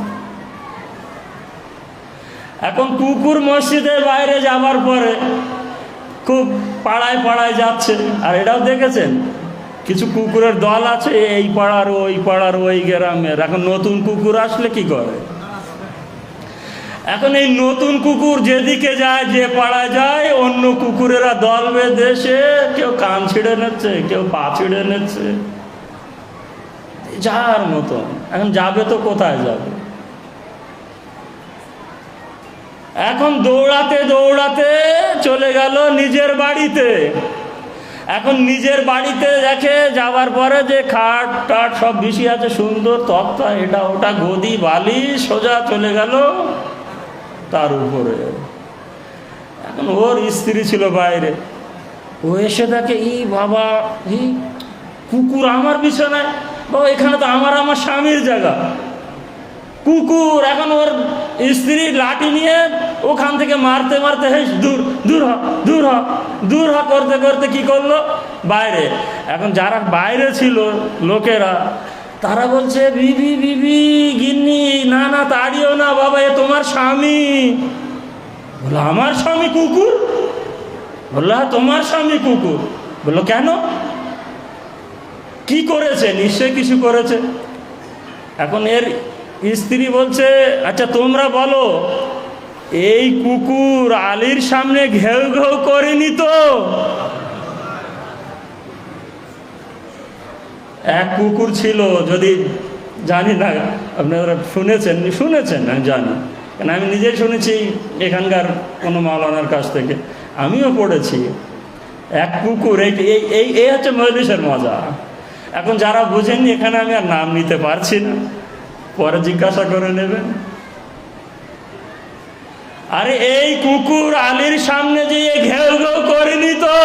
এখন কুকুর মসজিদের বাইরে যাবার পরে খুব পাড়ায় পাড়ায় যাচ্ছে। আর এটাও দেখেছেন, কিছু কুকুরের দল আছে এই পাড়ার ওই গ্রামের। এখন নতুন কুকুর আসলে কি করে? এখন এই নতুন কুকুর যেদিকে যায়, যে পাড়ায় যায়, অন্য কুকুরেরা দল বেঁধে এসে কেউ কান ছিঁড়ে নিচ্ছে, কেউ পা ছিঁড়ে নিচ্ছে, যার মতন। এখন যাবে তো কোথায় যাবে? এখন দৌড়াতে দৌড়াতে চলে গেল নিজের বাড়িতে। এখন নিজের বাড়িতে দেখে, যাওয়ার পরে যে খাট টাট সব বেশি আছে, সুন্দর তক্তা, এটা ওটা, গদি বালি, সোজা চলে গেল তার উপরে। এখন ওর স্ত্রী ছিল বাইরে, ও এসে দেখে, ই বাবা, ই কুকুর আমার বিছানায়, বাবা এখানে তো আমার স্বামীর জায়গা, কুকুর। এখন ওর স্ত্রী লাঠি নিয়ে ওখান থেকে মারতে মারতে, হে দূর দূর হ দূর হ দূর হ করতে করতে কি করলো, বাইরে। এখন যারা বাইরে ছিল লোকেরা, তারা বলছে, বিবি বিবি, গিন্নি, না না তাড়িও না বাবা, এ তোমার স্বামী। বললো, আমার স্বামী কুকুর? বললো, হ্যাঁ তোমার স্বামী কুকুর। বললো, কেন, কি করেছে? নিশ্চয়ই কিছু করেছে। এখন এর স্ত্রী বলছে, আচ্ছা তোমরা বলো, এই কুকুর আলীর সামনে ঘেউ ঘেউ করেনি তো? এক কুকুর ছিল, যদি জানি না আপনারা শুনেছেন আমি জানি, কারণ আমি নিজেই শুনেছি এখানকার কোনো মাওলানার কাছ থেকে, আমিও পড়েছি। এক কুকুর, এই হচ্ছে মজলিসের মজা। এখন যারা বুঝেননি, এখানে আমি আর নাম নিতে পারছি না, পরে জিজ্ঞাসা করে নেবেন। আরে এই কুকুর আলীর সামনে যে ঘেউ ঘেউ করেনি তো?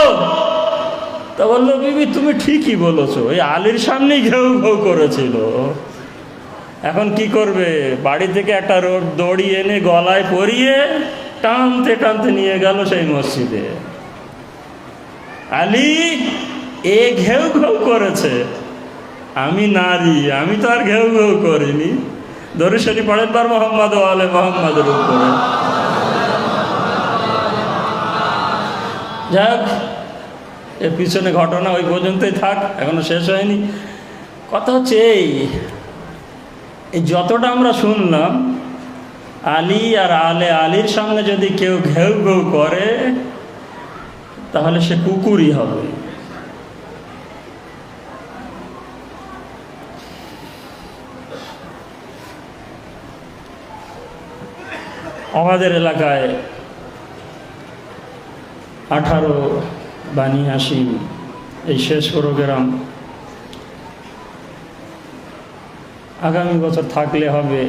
তা বললো, বিবি তুমি ঠিকই বলেছো, ওই আলীর সামনেই ঘেউ ঘেউ করেছিল। এখন কি করবে? বাড়ি থেকে একটা দড়ি এনে গলায় পরিয়ে টানতে টানতে নিয়ে গেল সেই মসজিদে। আলী এ ঘেউ ঘেউ করেছে, আমি নারী, আমি তো আর ঘেউ ঘেউ করিনি। দরুদ শরীফ পড়েন বার মোহাম্মদ ও আলে মোহাম্মদের উপরে। যাক, এর পিছনে ঘটনা ওই পর্যন্তই থাক, এখনো শেষ হয়নি। কথা হচ্ছে এই যতটা আমরা শুনলাম, আলী আর আলীর সামনে যদি কেউ ঘেউ ঘেউ করে তাহলে সে কুকুরই হবে। আমাদের এলাকায় 18 বানি হাসিম, এই শেষ প্রোগ্রাম। আগামী বছর থাকলে হবে,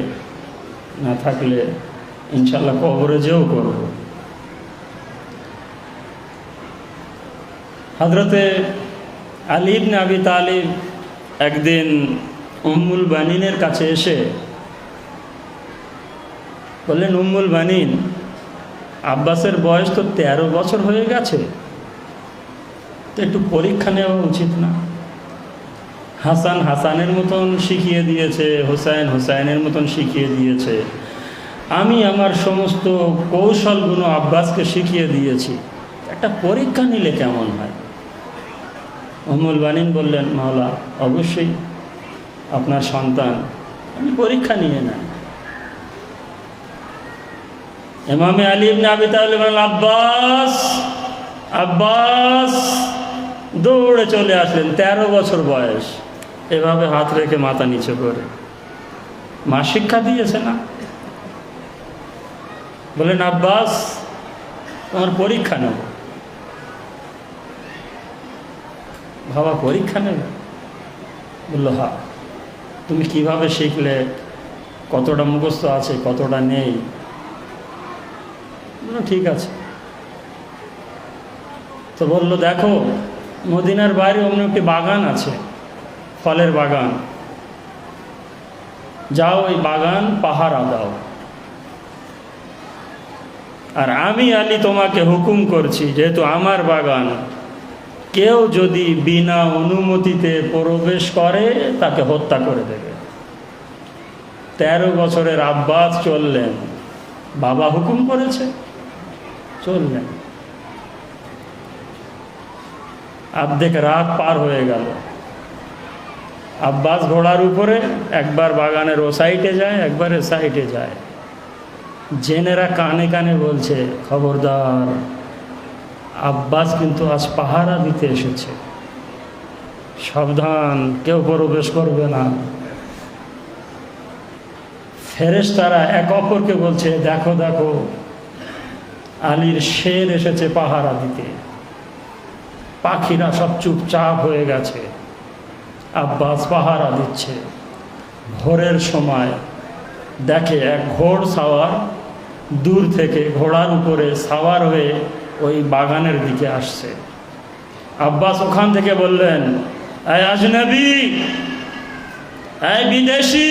না থাকলে ইনশাল্লাহ কবরে যেও করব। হযরতে আলী ইবনে আবি তালিব একদিন উম্মুল বানিনের কাছে এসে বললেন, উম্মুল বানিন, আব্বাসের বয়স তো 13 বছর হয়ে গেছে, তো একটু পরীক্ষা নেওয়া উচিত না? হাসান হাসানের মতন শিখিয়ে দিয়েছে, হুসাইন হুসাইনের মতন শিখিয়ে দিয়েছে, আমি আমার সমস্ত কৌশলগুলো আব্বাসকে শিখিয়ে দিয়েছি, একটা পরীক্ষা নিলে কেমন হয়? উম্মুল বানিন বললেন, মাওলা অবশ্যই, আপনার সন্তান, আমি পরীক্ষা নিয়ে নেন। ইমামে আলী ইবনে আবি তালিব বললেন, আব্বাস আব্বাস, দৌড়ে চলে আসলেন, 13 বছর বয়স, এভাবে হাত রেখে মাথা নিচে করে। মা শিক্ষা দিয়েছে না? বলেন, আব্বাস তোমার পরীক্ষা নেব। বাবা পরীক্ষা নেবে? বললো, হ্যাঁ। তুমি কিভাবে শিখলে, কতটা মুখস্থ আছে, কতটা নেই? ঠিক আছে। তো বললো, দেখো মদিনার বাইরে অন্য একটি বাগান আছে, ফলের বাগান, যাও ওই বাগান পাহারা দাও, আর আমি আলী তোমাকে হুকুম করছি, যেহেতু আমার বাগান, কেউ যদি বিনা অনুমতিতে প্রবেশ করে তাকে হত্যা করে দেবে। 13 বছরের আব্বাস চললেন, বাবা হুকুম করেছে, চললেন। অর্ধেক রাত পার হয়ে গেল, আব্বাস ঘোড়ার উপরে, একবার বাগানের ও সাইডে যায়, একবার এ সাইডে যায়। জেনেরা কানে কানে বলছে, খবরদার, আব্বাস কিন্তু আজ পাহারা দিতে এসেছে, সাবধান, কেউ প্রবেশ করবে না। ফেরেশতারা এক অপরকে বলছে, দেখো দেখো, আলীর শের এসেছে পাহারা দিতে। পাখিরা সব চুপচাপ হয়ে গেছে, আব্বাস পাহারা দিচ্ছে। ভোরের সময় দেখে এক ঘোড় সাওয়ার দূর থেকে ঘোড়ার উপরে সাওয়ার হয়ে ওই বাগানের দিকে আসছে। আব্বাস ওখান থেকে বললেন, এই আজনবী, এই বিদেশি,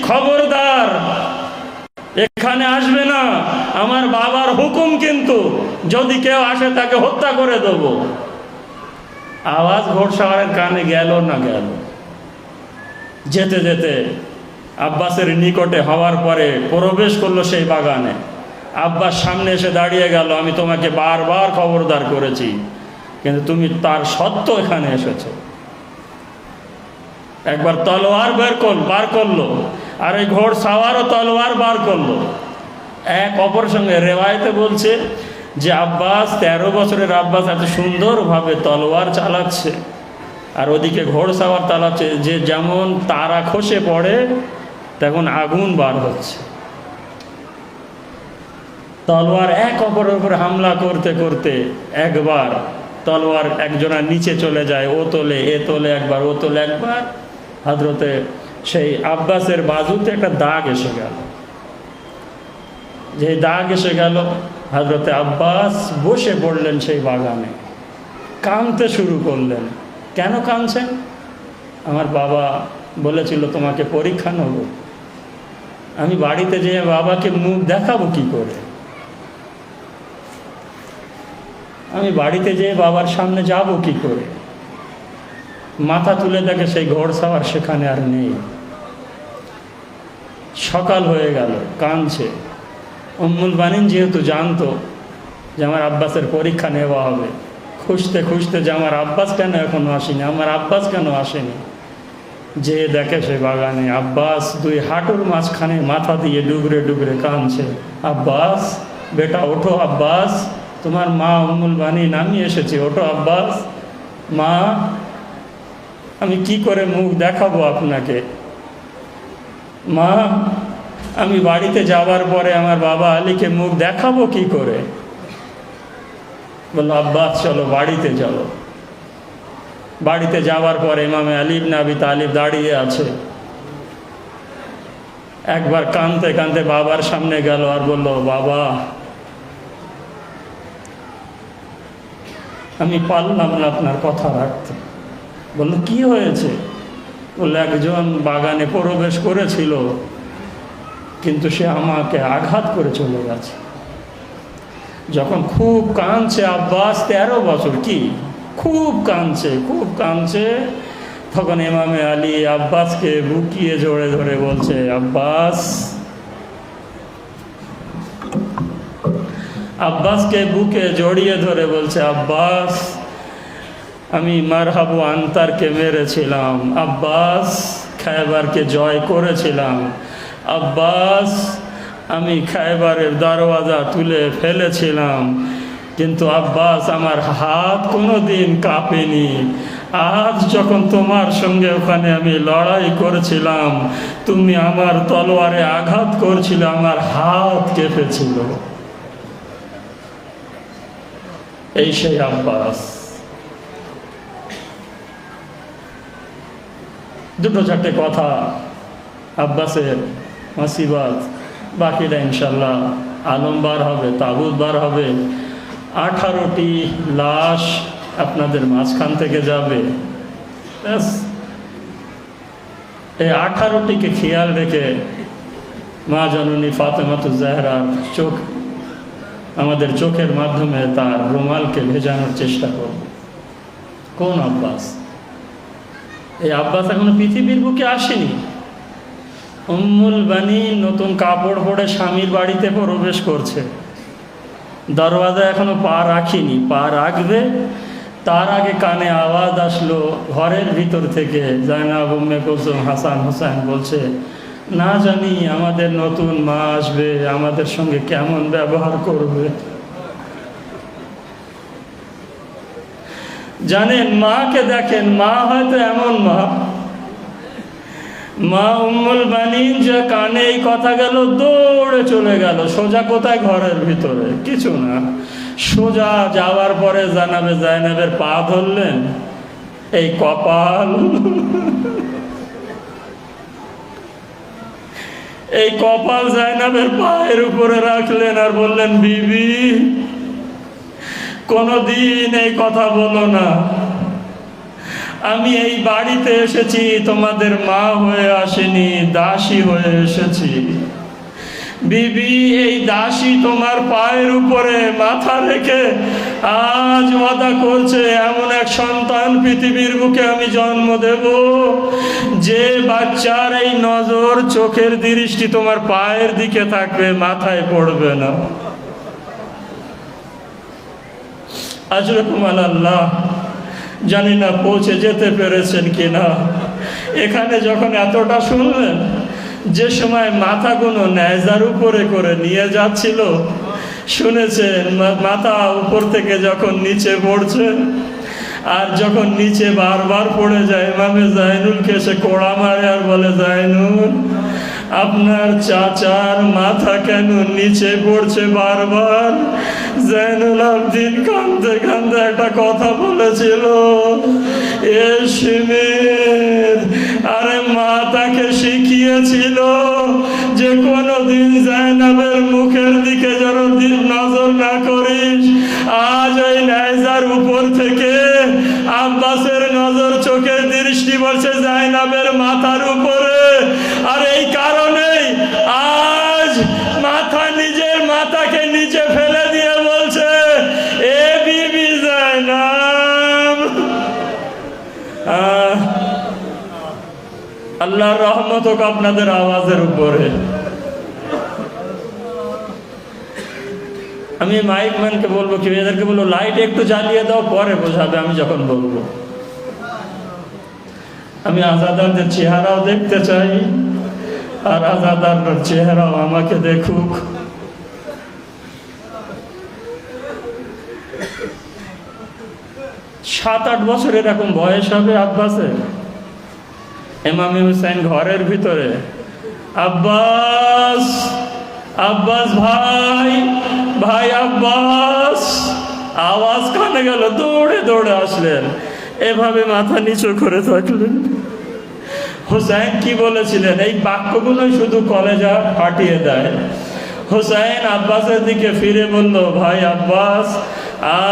খবরদার, এখানে আসবে না, আমার বাবার হুকুম, কিন্তু যদি কেউ আসে তাকে হত্যা করে দেব। আওয়াজ ঘোড়সাওয়ারের কানে গেল না গেল। যেতে যেতে আব্বাসের নিকটে হওয়ার পরে প্রবেশ করলো সেই বাগানে। আব্বাস সামনে এসে দাঁড়িয়ে গেল, আমি তোমাকে বারবার খবরদার করেছি, কিন্তু তুমি তার সত্ত্বেও এখানে এসেছো। একবার তলোয়ার বার করলো, আর এই ঘোড় সাওয়ারও তলোয়ার বার করলো। এক অপর সঙ্গে রেওয়ায়তে বলছে যে আব্বাস, 13 বছরের আব্বাস এত সুন্দরভাবে তলোয়ার চালাচ্ছে, আর ওদিকে ঘোড় সাওয়ার চালাচ্ছে, যে যেমন তারা খসে পড়ে তখন আগুন বার হচ্ছে। তলোয়ার এক অপরের উপর হামলা করতে করতে একবার তলোয়ার একজনের নিচে চলে যায়, ও তোলে, এ তোলে একবার, ও তোলে একবার। হযরতে সেই আব্বাসের বাজুতে একটা দাগ এসে গেল। যে দাগ এসে গেল, হযরতে আব্বাস বসে পড়লেন সেই বাগানে, কাঁদতে শুরু করলেন। কেন কাঁদছেন? আমার বাবা বলেছিল তোমাকে পরীক্ষা নেব। আমি বাড়িতে যেয়ে বাবাকে মুখ দেখাবো কি করে? আমি বাড়িতে যেয়ে বাবার সামনে যাব কি করে? মাথা তুলে দেখে সেই ঘোড়সাওয়ার সেখানে আর নেই। সকাল হয়ে গেল, কাঁদছে। উম্মুল বানিন যেহেতু জানতো যে আমার আব্বাসের পরীক্ষা নেওয়া হবে, খুঁজতে খুঁজতে যে আমার আব্বাস কেন এখনো আসেনি, আমার আব্বাস কেন আসেনি, যে দেখে সে বাগানে আব্বাস দুই হাঁটুর মাঝখানে মাথা দিয়ে ডুবরে ডুবরে কাঁদছে। আব্বাস বেটা ওঠো, আব্বাস তোমার মা উম্মুল বানিন আমি এসেছি, ওঠো আব্বাস। মা আমি কি করে মুখ দেখাবো আপনাকে? মা আমি বাড়িতে যাওয়ার পরে আমার বাবা আলীকে মুখ দেখাবো কি করে? বললো আব্বাস চলো বাড়িতে চলো। বাড়িতে যাওয়ার পরে ইমামে আলী ইবনে আবি তালিব দাঁড়িয়ে আছে। একবার কাঁদতে কাঁদতে বাবার সামনে গেল আর বলল, বাবা আমি পারলাম না আপনার কথা রাখতে। বললো কি হয়েছে? বললো একজন বাগানে প্রবেশ করেছিল, কিন্তু সে আমাকে আঘাত করে চলে গেছে। যখন খুব কাঁদছে আব্বাস, 13 বছর, কি খুব কাঁদছে, তখন ইমামে আলী আব্বাসকে বুকিয়ে জড়ে ধরে বলছে, আব্বাসকে বুকে জড়িয়ে ধরে বলছে, আব্বাস আমি মারহাবু আনতারকে মেরেছিলাম, আব্বাস খায়বারকে জয় করেছিলাম, আব্বাস আমি খায়বারের দরওয়াজা তুলে ফেলেছিলাম, কিন্তু আব্বাস আমার হাত কোনোদিন কাঁপেনি। আজ যখন তোমার সঙ্গে ওখানে আমি লড়াই করেছিলাম, তুমি আমার তলোয়ারে আঘাত করছিলে, আমার হাত কেঁপেছিল। এই সেই আব্বাস। দুটো চারটে কথা আব্বাসের মাসিবাত, বাকিটা ইনশাল্লাহ আলম বার হবে, তাবুত বার হবে। 18টি লাশ আপনাদের মাঝখান থেকে যাবে। ব্যাস এই 18টিকে খেয়াল রেখে মা জননী ফাতেমাতুজ জাহরার চোখ, আমাদের চোখের মাধ্যমে তার রুমালকে ভেজানোর চেষ্টা করব। কোন আব্বাস? এই আব্বাস এখনো পৃথিবীর বুকে আসেনি। উম্মুল বানিন নতুন কাপড় পরে স্বামীর বাড়িতে প্রবেশ করছে, দরওয়াজা এখনো পা রাখিনি, পা রাখবে তার আগে কানে আওয়াজ আসলো ঘরের ভিতর থেকে। জায়নাব উম্মে কুলসুম হাসান হোসেন বলছে, না জানি আমাদের নতুন মা আসবে, আমাদের সঙ্গে কেমন ব্যবহার করবে। জানেন মাকে দেখেন, মা হয়তো এমন মা উম্মুল বানিন যে কানে এই কথা গেল, দৌড়ে চলে গেল সোজা কোথায়? ঘরের ভিতরে। কিছু না, সোজা যাওয়ার পরে জানাবে জায়নাবের পা ধরলেন, এই কপাল, এই কপাল জায়নাবের পায়ের উপরে রাখলেন আর বললেন, বিবি কোনদিন এই কথা বলো না, আমি এই বাড়িতে এসেছি তোমাদের মা হয়ে আসেনি, দাসী হয়ে এসেছি। বিবি এই দাসী তোমার পায়ের উপরে মাথা রেখে আজ ওয়াদা করছে এমন এক সন্তান পৃথিবীর বুকে আমি জন্ম দেব, যে বাচ্চার এই নজর চোখের দৃষ্টি তোমার পায়ের দিকে থাকবে, মাথায় পড়বে না। আজরকুম আল্লাহ, জানি না পৌঁছে যেতে পেরেছেন কিনা। এখানে যখন এতটা শুনলেন, যে সময় মাথাগুলো নেজার উপরে করে নিয়ে যাচ্ছিল, শুনেছেন মাথা উপর থেকে যখন নিচে পড়ছে, আর যখন নিচে বারবার পড়ে যায়, ইমামে জাইনুলকে এসে কোড়া মারে আর বলে, জাইনুল আপনার চাচার মাথা কেন নিচে পড়ছে বারবার? জাইনুল আবদিন কাঁদতে কাঁদতে একটা কথা বলেছিল, এ শিমির, আরে মা তাকে শিখিয়েছিল যে কোনদিন জাইনাবের মুখের দিকে যেন নজর না করিস। আজ ওই নাইজার উপর থেকে চোখের দৃষ্টি বলছে জাইনাবের মাথার উপরে। আর এই কারণেই আজ নিজের মাথাকে নিচে ফেলে দিয়ে বলছে, এ বিবি জাইনাব। আল্লাহর রহমত হোক আপনাদের আওয়াজের উপরে। আমি মাইক ম্যানকে বলবো, কি এদেরকে বলবো লাইট একটু জ্বালিয়ে দাও, পরে বোঝাবে আমি যখন বলবো। আমি আজাদারদের চেহারাও দেখতে চাই, আর আজাদারদের চেহারাও আমাকে দেখুক। 7-8 বছর এরকম বয়স হবে আব্বাসের। ইমামে হুসাইন ঘরের ভিতরে, আব্বাস, আব্বাস ভাই, ভাই আব্বাস, আওয়াজ কানে গেল, দৌড়ে দৌড়ে আসলেন, এভাবে মাথা নিচু করে থাকলেন। হুসাইন কি বলেছিলেন, এই বাক্যগুলোই শুধু কলেজা ফাটিয়ে দেয়। হুসাইন আব্বাসের দিকে ফিরে বলল, ভাই আব্বাস,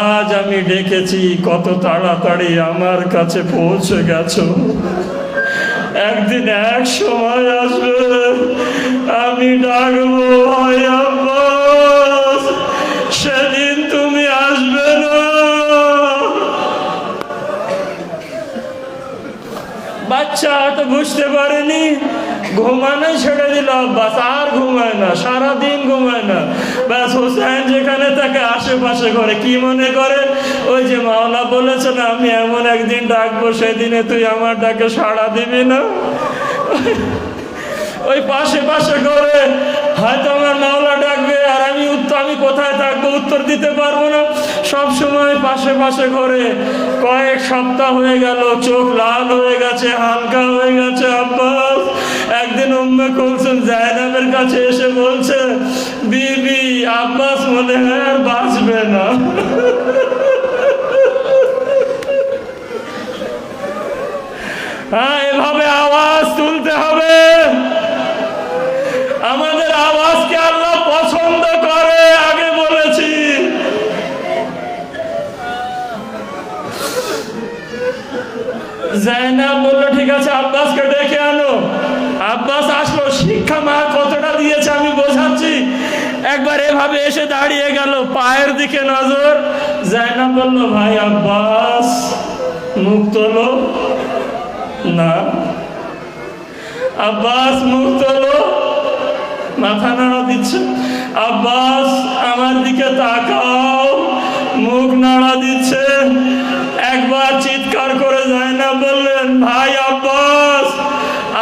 আজ আমি ডেকেছি, কত তাড়াতাড়ি আমার কাছে পৌঁছে গেছো। একদিন এক সময় আসবে আমি ডাকবো, ভাই আব্বাস, সেদিন তুমি আসবে না। বাচ্চা তো বুঝতে পারেনি, ঘুমানোই ছেড়ে দিল আব্বাস, আর ঘুমায় না, সারাদিন ঘুমায় না। ব্যাস হুসাইন যেখানে তাকে আশেপাশে করে, কি মনে করে, ওই যে মাওলা বলেছে না, আমি এমন একদিন ডাকবো সেদিনে তুই আমার ডাকে সাড়া দিবি না। ওই পাশে পাশে করে, হয়তো আমার মাওলা ডাকবে আর আমি কোথায় থাকবো, উত্তর দিতে পারবো না। সব সময় পাশে পাশে করে। কয়েক সপ্তাহ হয়ে গেল, চোখ লাল হয়ে গেছে, হালকা হয়ে গেছে আব্বাস। একদিন উম্মে কুলসুম জাইনাবের কাছে এসে বলছে, বিবি আব্বাস মনে হয় আর বাঁচবে না। হ্যাঁ, এভাবে আওয়াজ তুলতে হবে। আমাদের আওয়াজকে আল্লাহ পছন্দ করে, আগে বলেছি। জাইনাব বললো, ঠিক আছে আব্বাসকে ডেকে আনো। আব্বাস আসলো, শিক্ষা মা কতটা দিয়েছে আমি বোঝাচ্ছি। একবার এভাবে এসে দাঁড়িয়ে গেল, পায়ের দিকে নজর। জাইনাব বলল, ভাই আব্বাস, মুখ তোলো না। আব্বাস মুখ তোলো, মাথা নাড়া দিচ্ছে। আব্বাস আমার দিকে তাকাও, মুখ নাড়া দিচ্ছে। একবার চিৎকার করে জাইনাব বললেন, ভাই আব্বাস,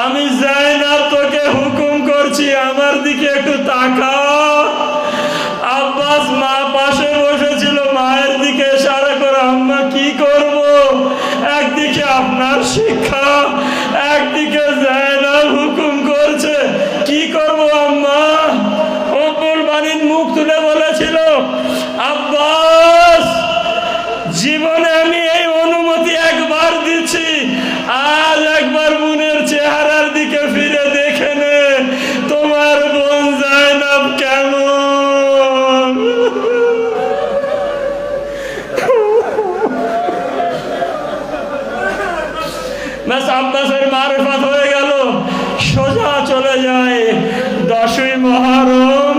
আমি জাইনাব তোকে হুকুম করছি, আমার দিকে একটু তাকাও। আব্বাস মা পাশে বসেছিল, মায়ের দিকে ইশারা করে, আম্মা কি করব? একদিকে আপনার শিক্ষা, একদিকে জাইনাব হুকুম করছে, কি করব আম্মা? উম্মুল বানিন মুখ তুলে বলেছিল, আব্বাস, জীবনে আমি এই অনুমতি একবার দিচ্ছি, আজ একবার বোনের চেহারার দিকে ফিরে দেখে নে, তোমার বোন জাইনাব কেমন। ব্যাস আব্বাসের মারফত হয়ে গেল, সোজা চলে যায় 10ই মুহররম,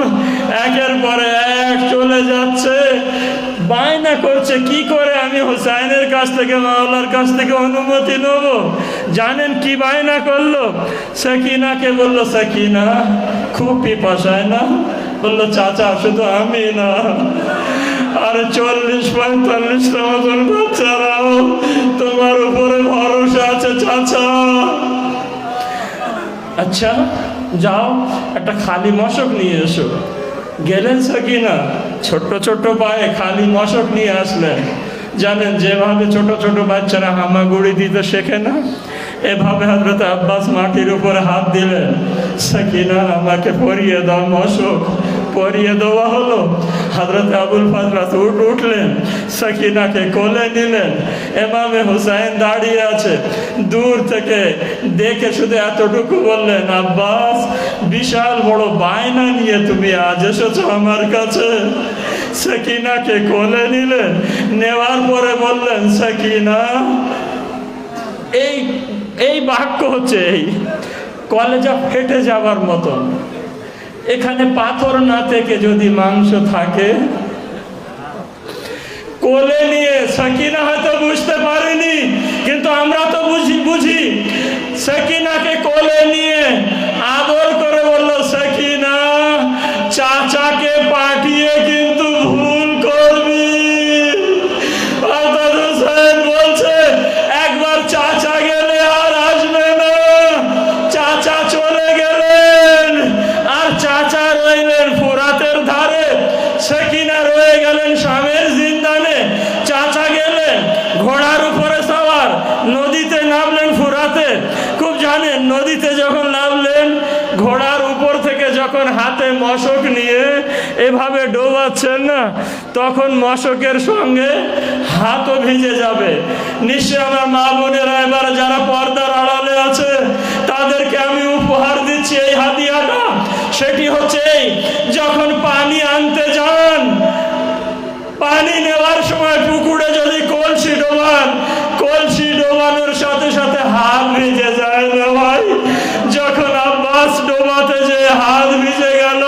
একের পরে এক চলে যাচ্ছে। বায়না করছে, কি করে আমি হুসাইনের কাছ থেকে, মাওলার কাছ থেকে অনুমতি নেব। জানেন কি বায়না করলো? সাকিনাকে বলল, সাকিনা খুব পিপাসায় না? বললো, চাচা শুধু আমি না, আর 40-45টা মতন বাচ্চারাও তোমার উপরে ভরসা আছে চাচা। আচ্ছা যাও, একটা খালি মশক নিয়ে এসো। গেলেন সাকিনা, ছোট্ট ছোট্ট পায়ে খালি মশক নিয়ে আসলেন। জানেন যেভাবে ছোট ছোট বাচ্চারা হামাগুড়ি দিতে শেখে না, এভাবে হযরত আব্বাস মাটির উপরে হাত দিলেন, সাকিনা আমাকে পরিয়ে দাও মশক। পরিয়ে দেওয়া হলো। হযরত আবুল ফাজলাত উঠলেন, সাকিনাকে কোলে নিলেন। ইমামে হুসাইন দাঁড়িয়ে আছে, দূর থেকে দেখে শুধু এতটুকু বললেন, আব্বাস, বিশাল বড় বায়না নিয়ে তুমি আজ এসেছো আমার কাছে। সাকিনাকে কোলে নিলেন, নেওয়ার পরে বললেন, সাকিনা এই এই বাক্য হচ্ছে এই কলেজা ফেটে যাবার মতন। এখানে পাথর না থেকে যদি মাংস থাকে, কোলে নিয়ে সাকিনা হয়তো বুঝতে পারেনি, কিন্তু আমরা তো বুঝি। সাকিনাকে কোলে নিয়ে আদর করে বলল, সাকিনা চাচাকে পাঠিয়ে কিন্তু ভুল করবি। অর্থাৎ হোসেন বলছে একবার চাচা গেলে আর আসবে না। চাচা চলে গেলেন, আর চাচা রইলেন ফুরাতের ধারে, সাকিনা রয়ে গেলেন স্বামীর জিন্দানে। চাচা গেলেন ঘোড়ার উপরে সওয়ার, নদীতে নামলেন ফুরাতে। খুব জানেন, নদীতে যখন নামলেন, ঘোড়ার উপর থেকে যখন হাতে মশক নিয়ে এভাবে ডোবাচ্ছেন না, তখন মশকের সঙ্গে হাতও ভিজে যাবে। নিশ্চয় আমার মা বোনেরা এবার যারা পর্দার আড়ালে আছে, তাদেরকে আমি উপহার দিচ্ছি এই হাদিয়াটা। সেটি হচ্ছে এই, যখন পানি আনতে যান, পানি নেওয়ার সময় পুকুরে যদি কলসি ডোবান, কলসি ডোবানোর সাথে সাথে হাত ভিজে যায় না ভাই? যখন আব্বাস ডোবাতে যে হাত ভিজে গেল,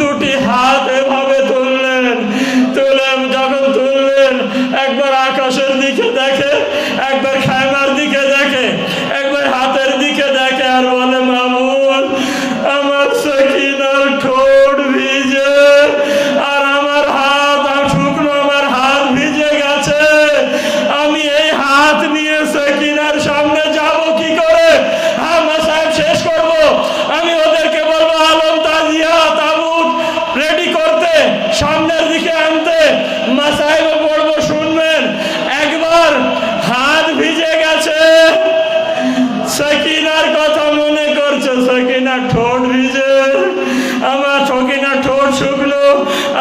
দুটি হাত এভাবে তুললেন, যখন তুললেন, একবার আকাশের দিকে দেখে, একবার খায়মার দিকে দেখে, একবার হাতের দিকে দেখে, আর বলে, মামুন আমার সাকিনার ঠোঁট ভিজে, আর আমার হাত শুকনো, আমার হাত ভিজে গেছে। আমি এই হাত নিয়ে সাকিনার সামনে যাব কি করে? হ্যাঁ সাহেব, শেষ করব। আমি ওদেরকে বলবো আলম তাজিয়া তাবুত রেডি করতে, সামনের দিকে আনতে, মাসাইব পড়বো, শুনবেন। একবার হাত ভিজে গেছে, সাকিনার কথা মনে করছে, সাকিনার ঠোঁট ভিজে, আমার সাকিনার ঠোঁট শুকনো,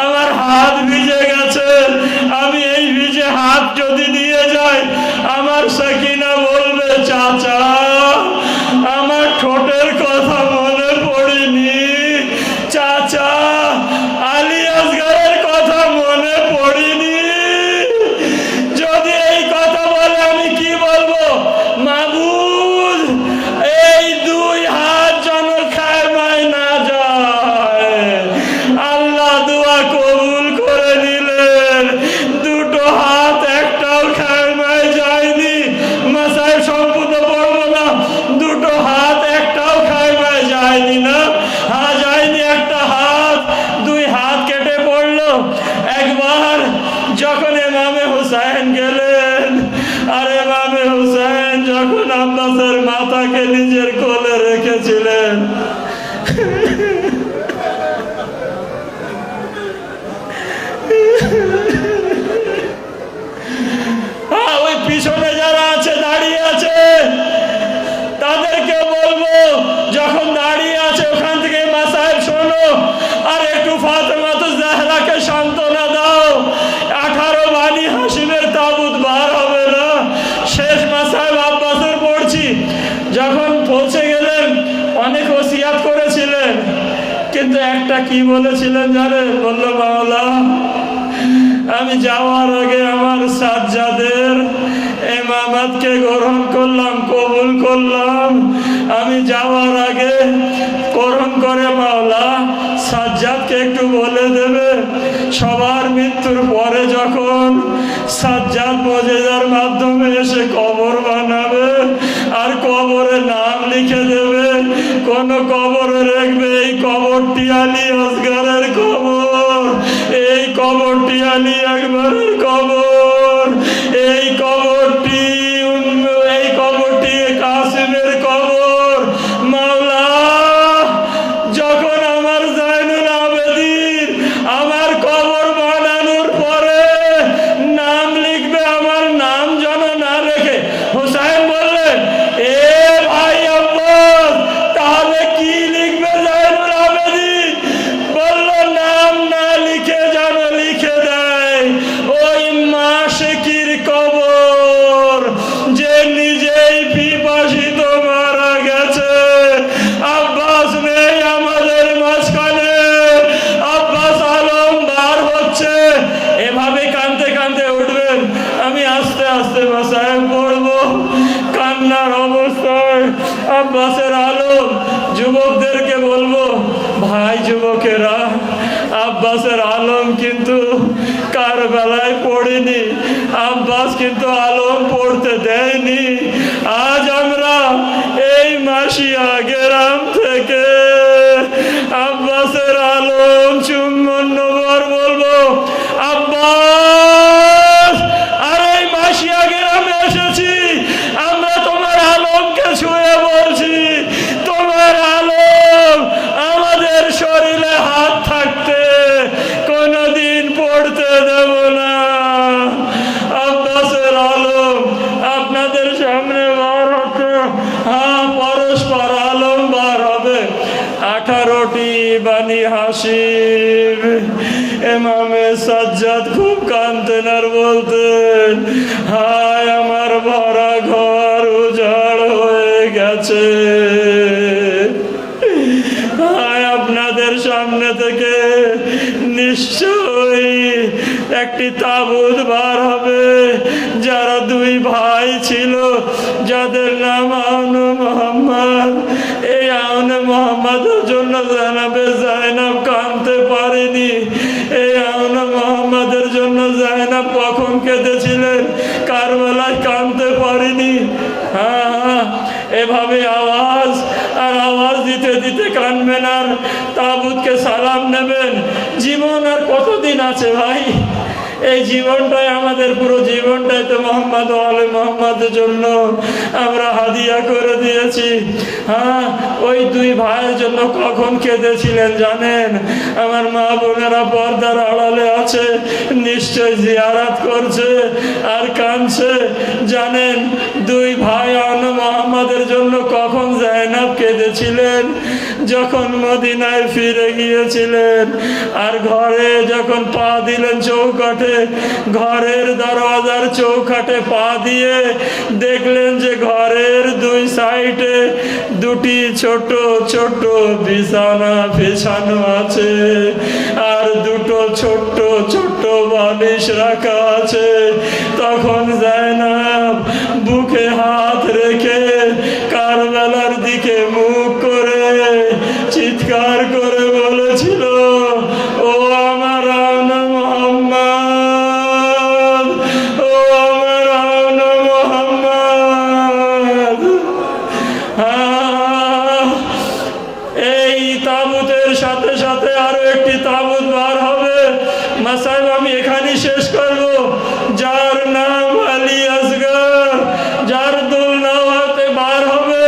আমার হাত ভিজে গেছে। আমি এই ভিজে হাত যদি নিয়ে যাই, আমার সাকিনা বলবে, চাচা আমার ঠোঁটের কথা মনে পড়েনি, চাচা আলী আসগরের কথা মনে পড়েনি। যদি এই কথা বলে, আমি কি বলবো? মাবুদ, এই দুই হাত যেন খায়মায় না যায়। আল্লাহ দোয়া কবুল করে নিলেন, দুটো হাত একটাও খায়মায় যায়নি। মাসায় সম্পূর্ণ পড়বো না, দুটো হাত একটাও খায়মায় যায়নি না? হ্যাঁ যায়নি, একটা হাত, দুই হাত কেটে পড়লো। একবার যখন ইমামে হুসাইন গেলেন, আর ইমামে হুসাইন যখন আব্বাসের মাথাকে নিজের কোলে রেখেছিলেন, ওই পিছনে যারা আছে, দাঁড়িয়ে আছে, তাদেরকে বলবো, যখন দাঁড়িয়ে আছে ওখান থেকে, মা সাহেব শোনো, আর একটু ফাতেমা তো জাহরাকে সান্ত্বনা দাও। 18 বানি হাসিমের তাবুত বার হবে না। শেষ মা সাহেব আব্বাসের পড়ছি। যখন পৌঁছে গেলেন, অনেক ওসিয়াত করেছিলেন, কিন্তু একটা কি বলেছিলেন জানেন? বলল, মাওলা আমি যাওয়ার আগে আমার সাজ্জাদের ইমামতকে গ্রহণ করলাম, কবুল করলাম। আমি যাওয়ার আগে গ্রহণ করে মাওলা সাজ্জাদকে একটু বলে দেবে, সবার মৃত্যুর পরে যখন সাজ্জাদ মুজিজার মাধ্যমে এসে কবর বানাবে, আর কবরে নাম লিখে দেবে, কোন কবরে রাখবে, এই কবরটি আলী আসগরের কবর, এই কবরটি আলী আকবরের কবর, এই কবরটি কাসিমের কবর। মাওলা যখন আমার জাইনুল আবেদিন আমার কবর বানানোর পরে নাম লিখবে, আমার নাম যেন না রেখে আব্বাসের আলম যুবকদেরকে বলবো, ভাই যুবকেরা, আব্বাসের আলম কিন্তু কারবালায় পড়েনি, আব্বাস কিন্তু আলম পড়তে দেয়নি। আজ আমরা এই মাসিয়া গ্রাম থেকে আব্বাসের আলম চুম্বন নবর বলবো, আব্বাস আর এই মাসিয়া গ্রামে এসেছি, আমরা তোমার আলমকে ছুঁয়ে বলছি, তোমার আলম আমাদের শরীরে হাত থাকতে কোনদিন পড়তে দেব না। আব্বাসের আলম আপনাদের সামনে বার হতো, হ্যাঁ পরস্পর আলম বার হবে। 18টি বানি হাসিম ইমামে সাজ্জাদ খুব কাঁদতেন আর বলতেন, হায় আমার ভরা ঘর উজাড় হয়ে গেছে। আপনাদের সামনে থেকে নিশ্চয়ই একটি তাবুত বার হবে। যারা দুই ভাই ছিল, যাদের নাম আউনে মোহাম্মদ, এই আউনে মোহাম্মদের জন্য জানাবে জায়নাব কাঁদতে পারেনি। এই আউনে মোহাম্মদের জন্য জায়নাব কখন কেঁদেছিলেন, কারবালায় কাঁদতে পারেনি। হ্যাঁ, এভাবে আওয়াজ আর আওয়াজ দিতে দিতে কানবেন আর তাবুতকে সালাম নেবেন। জীবন আর কতদিন আছে ভাই? এই জীবনটাই আমাদের, পুরো জীবনটাই তো মোহাম্মদ আলে মোহাম্মদের জন্য আমরা হাদিয়া করে দিয়েছি। হ্যাঁ, ওই দুই ভাইয়ের জন্য কখন কেঁদেছিলেন জানেন? আমার মা বোনেরা পর্দার আড়ালে আছে, নিশ্চয় জিয়ারাত করছে আর কাঁদছে। জানেন দুই ভাই আনে মোহাম্মদের জন্য কখন জায়নাব কেঁদেছিলেন? যখন মদিনায় ফিরে গিয়েছিলেন আর ঘরে যখন পা দিলেন চৌকাঠে, ঘরের দরওয়াজার চৌকাঠে পা দিয়ে দেখলেন যে ঘরের দুই সাইডে দুটি ছোট ছোট বিছানা বিছানো আছে আর দুটো ছোট ছোট বালিশ রাখা আছে। তখন জায়নাব বুকে হাত রেখে কারবালার দিকে মুখ করে চিৎকার করে বলেছিল, ও আমার আউনে মোহাম্মদ, ও আমার আউনে মোহাম্মদ। এই তাবুতের সাথে সাথে আরো একটি তাবুত বার হবে। মাসাইব আমি এখানেই শেষ করব। যার নাম আলী আসগর, যার দোলনা হাতে বার হবে।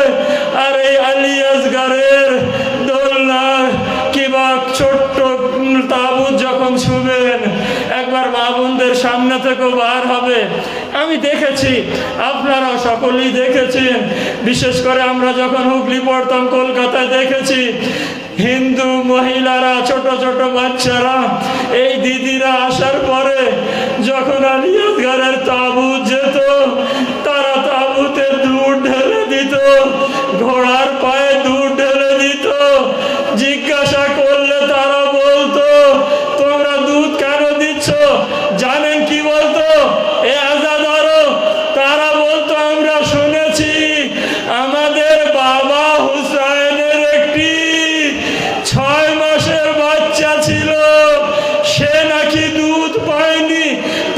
আর এই আলী আসগরের দোলনা কিবা ছোট্ট তাবুত যখন ছুবেন, একবার মা বোনদের সামনে থেকেও বার হবে। আমি দেখেছি, আপনারাও সকলেই দেখেছেন। বিশেষ করে আমরা যখন হুগলি পড়তাম, কলকাতায় দেখেছি হিন্দু মহিলারা, ছোট ছোট বাচ্চারা, এই দিদিরা আসার পরে যখন আলী আসগরের তাবুত যেত, তারা তাবুতে দুধ ঢেলে দিত, ঘোড়ার পায়ে দুধ ঢেলে দিত। জিজ্ঞাসা করলে তারা বলতো, তোমরা দুধ কেন দিচ্ছ? জানেন কি বলতো? এ আজাদারো, তারা বলতো, আমরা শুনেছি আমাদের বাবা হুসাইনের একটি 6 মাসের বাচ্চা ছিল, সে নাকি দুধ পায়নি,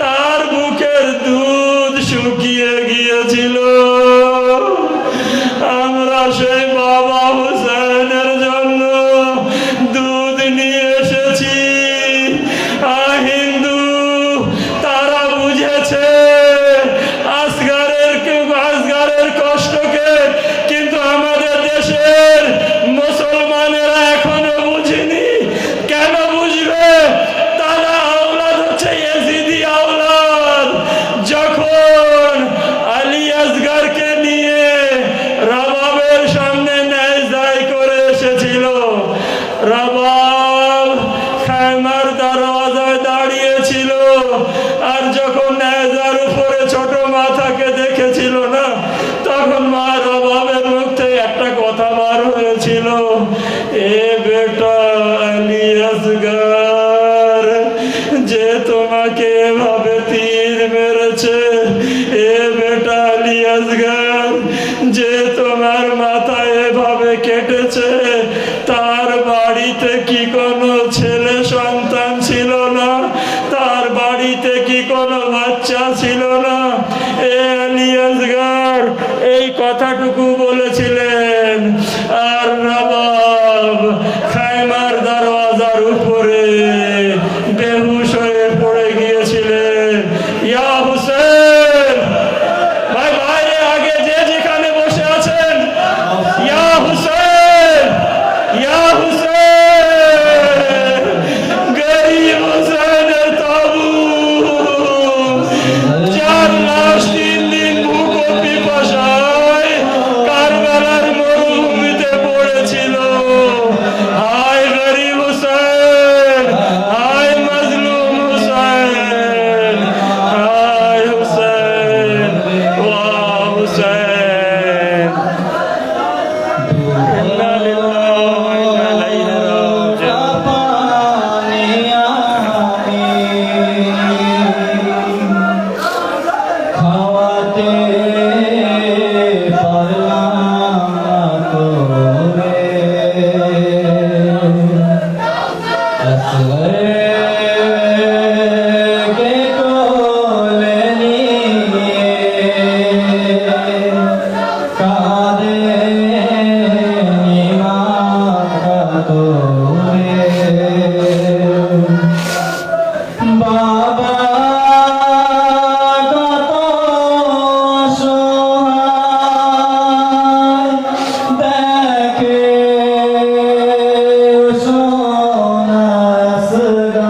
তার বুকের দুধ শুকিয়ে গিয়েছিল। আমরা সেই বাবা হুসাইনের জন্য দুধ নিয়ে এসেছি। হিন্দু তারা বুঝেছে আসগরের কষ্টকে, কিন্তু আমাদের দেশের মুসলমানেরা এখনো বুঝেনি। কেন বুঝবে? তারা আওলাদ হচ্ছে ইয়াজিদি আওলাদ। যখন আলী আসগরকে নিয়ে রবাবের সামনে ন্যায় করে এসেছিল, রবাব খায়মার দরওয়াজায় দাঁড়িয়েছিল, আর যখন ন্যাজার উপরে ছোট মাথাকে দেখেছিল না, তখন মা রবাবের মুখ থেকে একটা কথা বার হয়েছিল, এ বেটা আলী আসগর, যে তোমাকে এভাবে তীর মেরেছে, এ বেটা আলী আসগর, যে তোমার মাথায় কেটেছে, তার বাড়িতে কি কোনো ছেলে সন্তান ছিল না? তার বাড়িতে কি কোনো বাচ্চা ছিল না? এ আলী আসগর এই কথাটুকু বলেছিলেন। আর নবাব খাইমার দরওয়াজার উপরে বেহুশ হয়ে পড়ে গিয়েছিলেন। ইয়া হুসেন, ভাই বাইরে আগে যে যেখানে বসে আছেন, ইয়া হুসেন, ইয়া হুসেন, গরিব হুসেনের তাবু, চার লাশ 3 দিন ভুক ও পিপাসায় কারবালার মরুভূমিতে পড়েছিল। হায় গরিব হুসেন, হায় মজলুম হুসেন, হায় হুসেন, ওয়া হুসেন। ইন্না লিল্লাহি ওয়া ইন্না ইলাইহি রাজিউন। বাবা কত অসহায়, দেখে সোনা আসগর।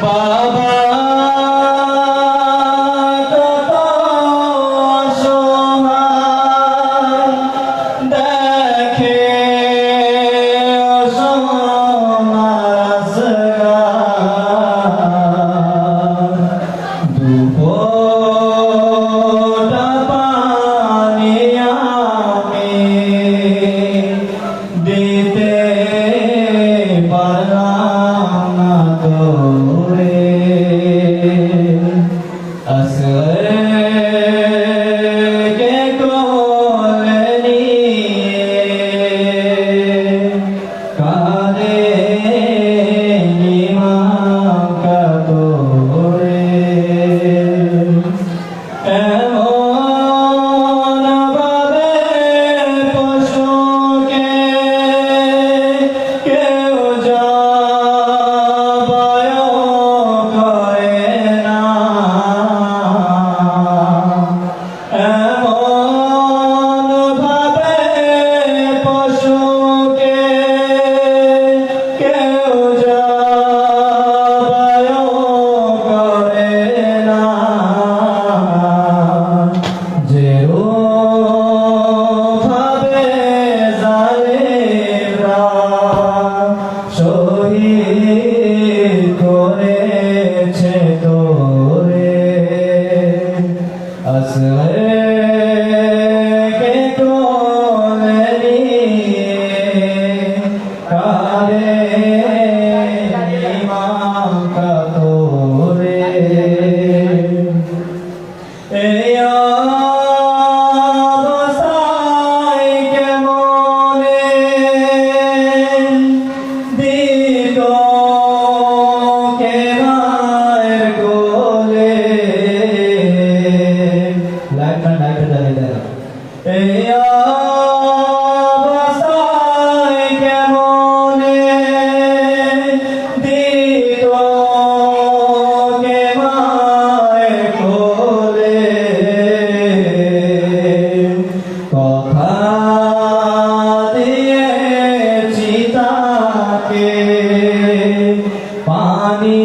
বাবা কত অসহায়, দেখে সোনা আসগর। দুফোঁটা পানি আমি দিতে পারলাম না তোরে। আসগরকে কোলে নিয়ে কাঁদে ইমাম কাতরে। এমন ভাবে পশুকে কেউ জবাই করে না। এমন ভাবে পশুকে কেউ জবাই করে না। যেভাবে জালেমরা শহীদ করেছে তোরে। আসগরকে কোলে নিয়ে কাঁদে ইমাম কাতরে। এই অবস্থায় কেমনে দিত কে মায়ের কোলে। এই অবস্থায় কেমনে দিত কে মায়ের কোলে। কথা দিয়েছি তাকে পানি